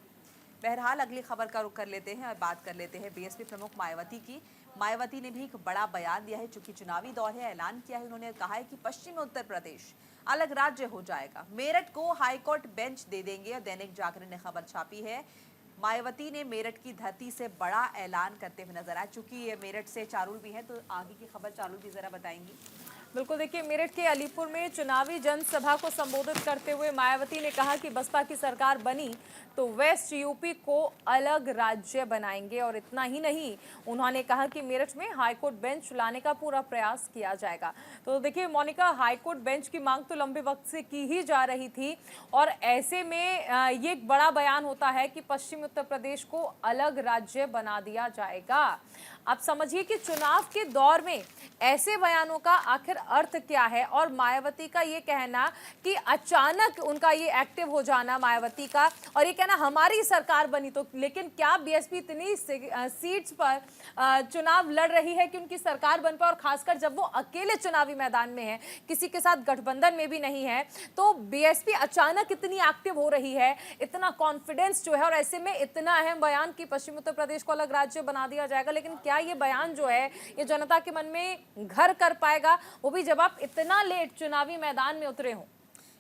बहरहाल, अगली खबर का रुख कर लेते हैं और बात कर लेते हैं बीएसपी प्रमुख मायावती की। मायावती ने भी एक बड़ा बयान दिया है, चूंकि चुनावी दौर है, ऐलान किया है। उन्होंने कहा है कि पश्चिमी उत्तर प्रदेश अलग राज्य हो जाएगा, मेरठ को हाईकोर्ट बेंच दे देंगे। और दैनिक जागरण ने खबर छापी है, मायावती ने मेरठ की धरती से बड़ा ऐलान करते हुए नजर आए। चूंकि ये मेरठ से चारुल भी है तो आगे की खबर चारुल भी जरा बताएंगी। बिल्कुल, देखिए मेरठ के अलीपुर में चुनावी जनसभा को संबोधित करते हुए मायावती ने कहा कि बसपा की सरकार बनी तो वेस्ट यूपी को अलग राज्य बनाएंगे। और इतना ही नहीं, उन्होंने कहा कि मेरठ में हाईकोर्ट बेंच लाने का पूरा प्रयास किया जाएगा। तो देखिए मोनिका, हाईकोर्ट बेंच की मांग तो लंबे वक्त से की ही जा रही थी और ऐसे में ये एक बड़ा बयान होता है कि पश्चिमी उत्तर प्रदेश को अलग राज्य बना दिया जाएगा। आप समझिए कि चुनाव के दौर में ऐसे बयानों का आखिर अर्थ क्या है। और मायावती का ये कहना कि अचानक उनका ये एक्टिव हो जाना, मायावती का, और ये कहना हमारी सरकार बनी तो, लेकिन क्या बीएसपी इतनी सीट्स पर चुनाव लड़ रही है कि उनकी सरकार बन पाए, और खासकर जब वो अकेले चुनावी मैदान में है, किसी के साथ गठबंधन में भी नहीं है, तो बीएसपी अचानक इतनी एक्टिव हो रही है, इतना कॉन्फिडेंस जो है, और ऐसे में इतना अहम बयान कि पश्चिम उत्तर प्रदेश को अलग राज्य बना दिया जाएगा। लेकिन क्या ये बयान जो है ये जनता के मन में घर कर पाएगा, वो भी जब आप इतना लेट चुनावी मैदान में उतरे हो?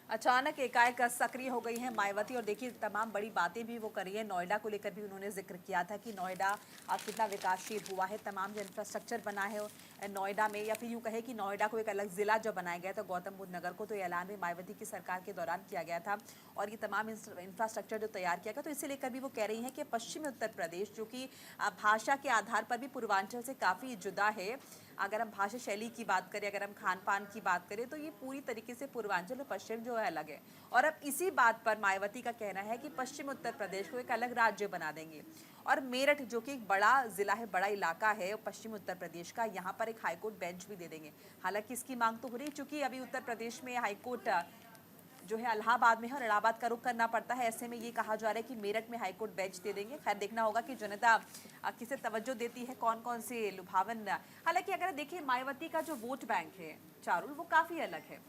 अचानक एकाएक सक्रिय हो गई है मायावती और देखिए तमाम बड़ी बातें भी वो करी है। नोएडा को लेकर भी उन्होंने जिक्र किया था कि नोएडा कितना विकासशील हुआ है, तमाम जो इंफ्रास्ट्रक्चर बना है नोएडा में, या फिर यूँ कहे कि नोएडा को एक अलग जिला जब बनाया गया तो गौतम बुद्ध नगर को, तो ऐलान भी मायावती की सरकार के दौरान किया गया था और ये तमाम इंफ्रास्ट्रक्चर जो तैयार किया गया, तो इसे लेकर भी वो कह रही हैं कि पश्चिमी उत्तर प्रदेश जो कि भाषा के आधार पर भी पूर्वांचल से काफ़ी जुदा है। अगर हम भाषा शैली की बात करें, अगर हम खान पान की बात करें, तो ये पूरी तरीके से पूर्वांचल और पश्चिम जो है अलग है। और अब इसी बात पर मायावती का कहना है कि पश्चिम उत्तर प्रदेश को एक अलग राज्य बना देंगे और मेरठ जो कि एक बड़ा जिला है, बड़ा इलाका है पश्चिम उत्तर प्रदेश का, यहाँ पर एक हाईकोर्ट बेंच भी दे देंगे। हालांकि इसकी मांग तो हो रही है, चूंकि अभी उत्तर प्रदेश में हाईकोर्ट जो है इलाहाबाद में है और इलाहाबाद का रुख करना पड़ता है, ऐसे में ये कहा जा रहा है कि मेरठ में हाईकोर्ट बेंच दे देंगे। खैर देखना होगा कि जनता किसे तवज्जो देती है, कौन कौन से लुभावन। हालांकि अगर देखिए मायावती का जो वोट बैंक है चारुल, वो काफ़ी अलग है।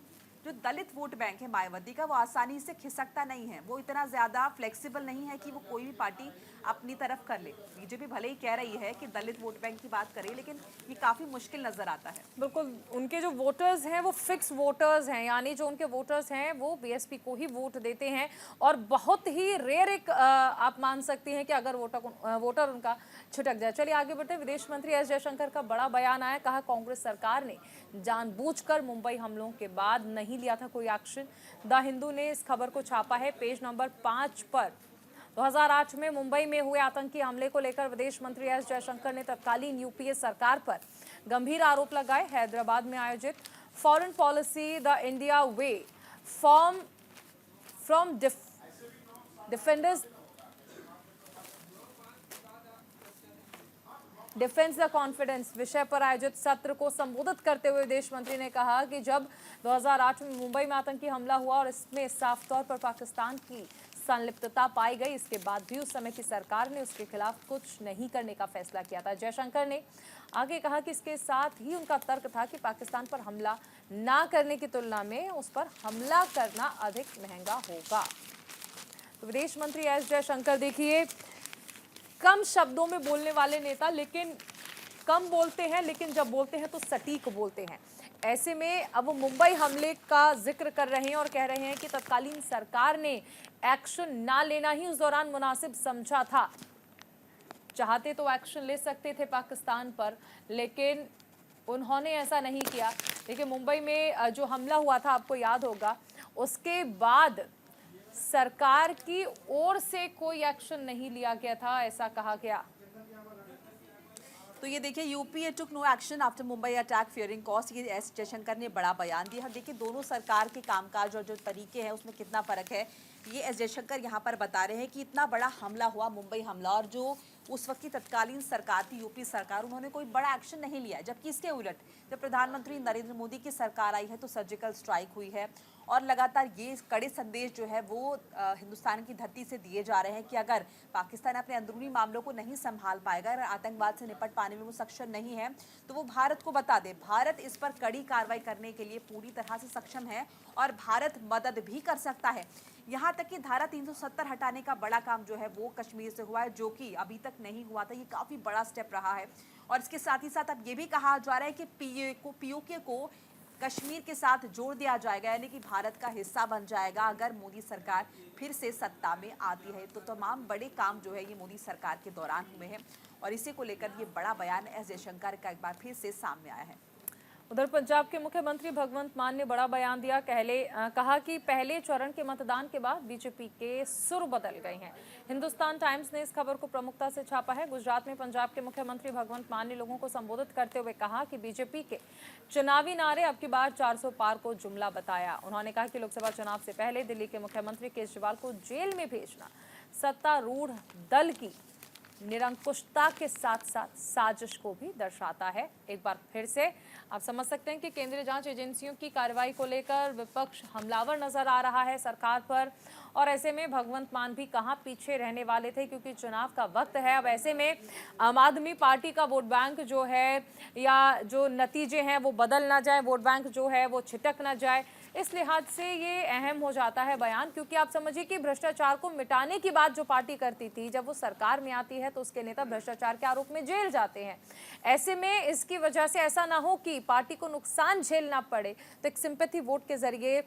जो दलित वोट बैंक है मायावती का, वो आसानी से खिसकता नहीं है, वो इतना ज़्यादा फ्लेक्सिबल नहीं है कि वो कोई भी पार्टी अपनी तरफ कर ले। बीजेपी भले ही कह रही है कि दलित वोट बैंक की बात करे, लेकिन ये काफ़ी मुश्किल नज़र आता है। बिल्कुल, उनके जो वोटर्स हैं वो फिक्स वोटर्स हैं, यानी जो उनके वोटर्स हैं वो बीएसपी को ही वोट देते हैं। और बहुत ही रेयर एक आप मान सकती हैं कि अगर वोटर उनका छिटक जाए। चलिए आगे बढ़ते हैं। विदेश मंत्री एस जयशंकर का बड़ा बयान आया, कहा कांग्रेस सरकार ने जानबूझकर मुंबई हमलों के बाद नहीं लिया था कोई एक्शन। द हिंदू ने इस खबर को छापा है पेज नंबर 5 पर। 2008 में मुंबई में हुए आतंकी हमले को लेकर विदेश मंत्री एस जयशंकर ने तत्कालीन यूपीए सरकार पर गंभीर आरोप लगाए। हैदराबाद में आयोजित foreign policy the India way from defence the confidence विषय पर आयोजित सत्र को संबोधित करते हुए विदेश मंत्री ने कहा कि जब 2008 में मुंबई में आतंकी हमला हुआ और इसमें साफ तौर पर पाकिस्तान की संलिप्तता पाई गई, इसके बाद भी उस समय की सरकार ने उसके खिलाफ कुछ नहीं करने का फैसला किया था। जयशंकर ने आगे कहा कि इसके साथ ही उनका तर्क था कि पाकिस्तान पर हमला ना करने की तुलना में उस पर हमला करना अधिक महंगा होगा। तो विदेश मंत्री एस जयशंकर देखिए कम शब्दों में बोलने वाले नेता, लेकिन कम बोलते हैं, लेकिन जब बोलते हैं तो सटीक बोलते हैं। ऐसे में अब वो मुंबई हमले का जिक्र कर रहे हैं और कह रहे हैं कि तत्कालीन सरकार ने एक्शन ना लेना ही उस दौरान मुनासिब समझा था। चाहते तो एक्शन ले सकते थे पाकिस्तान पर, लेकिन उन्होंने ऐसा नहीं किया। देखिए मुंबई में जो हमला हुआ था, आपको याद होगा, उसके बाद सरकार की ओर से कोई एक्शन नहीं लिया गया था, ऐसा कहा गया। तो ये देखिए UPA took no action after Mumbai attack fearing cost, ये एस जयशंकर ने बड़ा बयान दिया। देखिए दोनों सरकार के कामकाज और जो तरीके हैं उसमें कितना फर्क है, ये एस जयशंकर यहाँ पर बता रहे हैं कि इतना बड़ा हमला हुआ, मुंबई हमला, और जो उस वक्त की तत्कालीन सरकार थी यूपी सरकार, उन्होंने कोई बड़ा एक्शन नहीं लिया। जबकि इसके उलट जब प्रधानमंत्री नरेंद्र मोदी की सरकार आई है तो सर्जिकल स्ट्राइक हुई है और लगातार ये कड़े संदेश जो है वो हिंदुस्तान की धरती से दिए जा रहे हैं कि अगर पाकिस्तान अपने अंदरूनी मामलों को नहीं संभाल पाएगा, अगर आतंकवाद से निपट पाने में वो सक्षम नहीं है, तो वो भारत को बता दे। भारत इस पर कड़ी कार्रवाई करने के लिए पूरी तरह से सक्षम है और भारत मदद भी कर सकता है। यहाँ तक कि धारा 370 हटाने का बड़ा काम जो है वो कश्मीर से हुआ है, जो कि अभी तक नहीं हुआ था। ये काफ़ी बड़ा स्टेप रहा है। और इसके साथ ही साथ अब ये भी कहा जा रहा है कि पीओके को कश्मीर के साथ जोड़ दिया जाएगा, यानी कि भारत का हिस्सा बन जाएगा अगर मोदी सरकार फिर से सत्ता में आती है। तो तमाम बड़े काम जो है ये मोदी सरकार के दौरान हुए हैं और इसी को लेकर ये बड़ा बयान एस जयशंकर का एक बार फिर से सामने आया है। उधर पंजाब के मुख्यमंत्री भगवंत मान ने बड़ा बयान दिया। कहा कि पहले चरण के मतदान के बाद बीजेपी के सुर बदल गए हैं। हिंदुस्तान टाइम्स ने इस खबर को प्रमुखता से छापा है। गुजरात में पंजाब के मुख्यमंत्री भगवंत मान ने लोगों को संबोधित करते हुए कहा कि बीजेपी के चुनावी नारे अब की बार 400 पार को जुमला बताया। उन्होंने कहा कि लोकसभा चुनाव से पहले दिल्ली के मुख्यमंत्री केजरीवाल को जेल में भेजना सत्तारूढ़ दल की निरंकुशता के साथ साथ साजिश को भी दर्शाता है। एक बार फिर से आप समझ सकते हैं कि केंद्रीय जांच एजेंसियों की कार्रवाई को लेकर विपक्ष हमलावर नजर आ रहा है सरकार पर, और ऐसे में भगवंत मान भी कहां पीछे रहने वाले थे, क्योंकि चुनाव का वक्त है। अब ऐसे में आम आदमी पार्टी का वोट बैंक जो है या जो नतीजे हैं वो बदल ना जाए, वोट बैंक जो है वो छिटक ना जाए, इस लिहाज से ये अहम हो जाता है बयान। क्योंकि आप समझिए कि भ्रष्टाचार को मिटाने की बात जो पार्टी करती थी, जब वो सरकार में आती है तो उसके नेता भ्रष्टाचार के आरोप में जेल जाते हैं। ऐसे में इसकी वजह से ऐसा ना हो कि पार्टी को नुकसान झेलना पड़े, तो एक सिंपैथी वोट के जरिए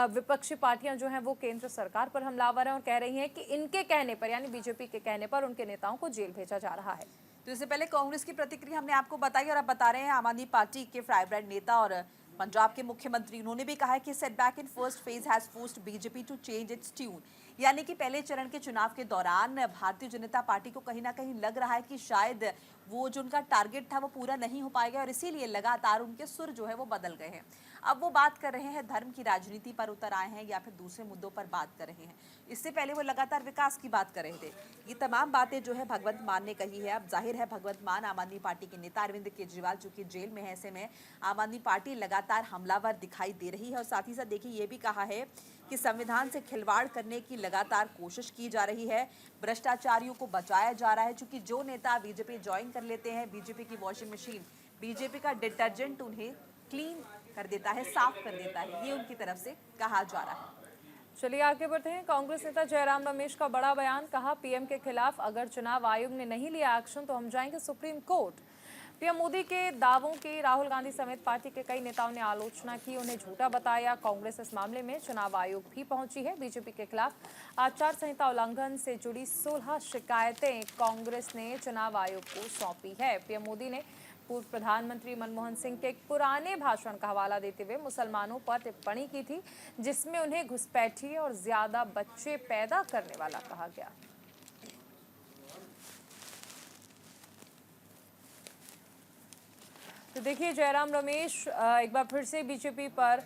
विपक्षी पार्टियां जो हैं वो केंद्र सरकार पर हमलावर हैं और कह रही हैं कि इनके कहने पर, यानी बीजेपी के कहने पर, उनके नेताओं को जेल भेजा जा रहा है। तो इससे पहले कांग्रेस की प्रतिक्रिया हमने आपको बताई और अब बता रहे हैं आम आदमी पार्टी के फायरब्रांड नेता और पंजाब के मुख्यमंत्री। उन्होंने भी कहा है कि setback in first phase has forced BJP to change its tune, यानी कि पहले चरण के चुनाव के दौरान भारतीय जनता पार्टी को कहीं ना कहीं लग रहा है कि शायद वो जो उनका टारगेट था वो पूरा नहीं हो पाएगा और इसीलिए लगातार उनके सुर जो है वो बदल गए हैं। अब वो बात कर रहे हैं धर्म की राजनीति पर उतर आए हैं या फिर दूसरे मुद्दों पर बात कर रहे हैं। इससे पहले वो लगातार विकास की बात कर रहे थे। ये तमाम बातें जो है भगवंत मान ने कही है। अब जाहिर है भगवंत मान आम आदमी पार्टी के नेता अरविंद केजरीवाल जो कि जेल में है, ऐसे में आम आदमी पार्टी लगातार हमलावर दिखाई दे रही है। और साथ ही साथ देखिए ये भी कहा है कि संविधान से खिलवाड़ करने की लगातार कोशिश की जा रही है, भ्रष्टाचारियों को बचाया जा रहा है। क्योंकि जो नेता बीजेपी ज्वाइन कर लेते हैं, बीजेपी की वॉशिंग मशीन, बीजेपी का डिटर्जेंट उन्हें क्लीन कर देता है, साफ कर देता है, ये उनकी तरफ से कहा जा रहा है। चलिए आगे बढ़ते हैं। कांग्रेस नेता जयराम रमेश का बड़ा बयान। कहा पीएम के खिलाफ अगर चुनाव आयोग ने नहीं लिया एक्शन तो हम जाएंगे सुप्रीम कोर्ट। पीएम मोदी के दावों की राहुल गांधी समेत पार्टी के कई नेताओं ने आलोचना की, उन्हें झूठा बताया। कांग्रेस इस मामले में चुनाव आयोग भी पहुंची है। बीजेपी के खिलाफ आचार संहिता उल्लंघन से जुड़ी 16 शिकायतें कांग्रेस ने चुनाव आयोग को सौंपी है। पीएम मोदी ने पूर्व प्रधानमंत्री मनमोहन सिंह के एक पुराने भाषण का हवाला देते हुए मुसलमानों पर टिप्पणी की थी, जिसमें उन्हें घुसपैठिए और ज्यादा बच्चे पैदा करने वाला कहा गया। तो देखिए जयराम रमेश एक बार फिर से बीजेपी पर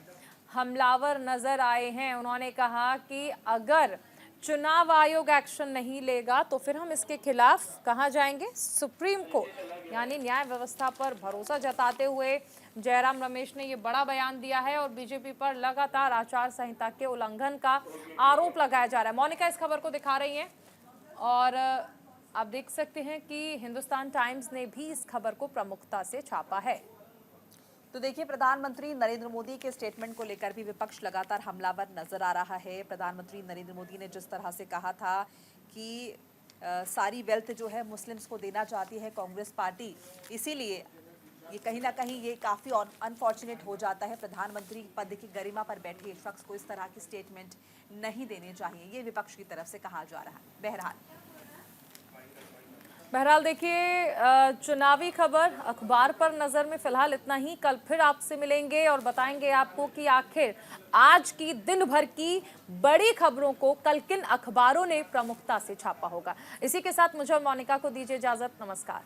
हमलावर नजर आए हैं। उन्होंने कहा कि अगर चुनाव आयोग एक्शन नहीं लेगा तो फिर हम इसके खिलाफ कहां जाएंगे, सुप्रीम कोर्ट। यानी न्याय व्यवस्था पर भरोसा जताते हुए जयराम रमेश ने ये बड़ा बयान दिया है और बीजेपी पर लगातार आचार संहिता के उल्लंघन का आरोप लगाया जा रहा है। मोनिका इस खबर को दिखा रही हैं और आप देख सकते हैं कि हिंदुस्तान टाइम्स ने भी इस खबर को प्रमुखता से छापा है। तो देखिए प्रधानमंत्री नरेंद्र मोदी के स्टेटमेंट को लेकर भी विपक्ष लगातार हमलावर नजर आ रहा है। प्रधानमंत्री नरेंद्र मोदी ने जिस तरह से कहा था कि सारी वेल्थ जो है मुस्लिम्स को देना चाहती है कांग्रेस पार्टी, इसीलिए ये कहीं ना कहीं ये काफ़ी अनफॉर्चुनेट हो जाता है। प्रधानमंत्री पद की गरिमा पर बैठे शख्स को इस तरह की स्टेटमेंट नहीं देने चाहिए, ये विपक्ष की तरफ से कहा जा रहा है। बहरहाल देखिए चुनावी खबर अखबार पर नजर में फिलहाल इतना ही। कल फिर आपसे मिलेंगे और बताएंगे आपको कि आखिर आज की दिन भर की बड़ी खबरों को कल किन अखबारों ने प्रमुखता से छापा होगा। इसी के साथ मुझे और मोनिका को दीजिए इजाजत। नमस्कार।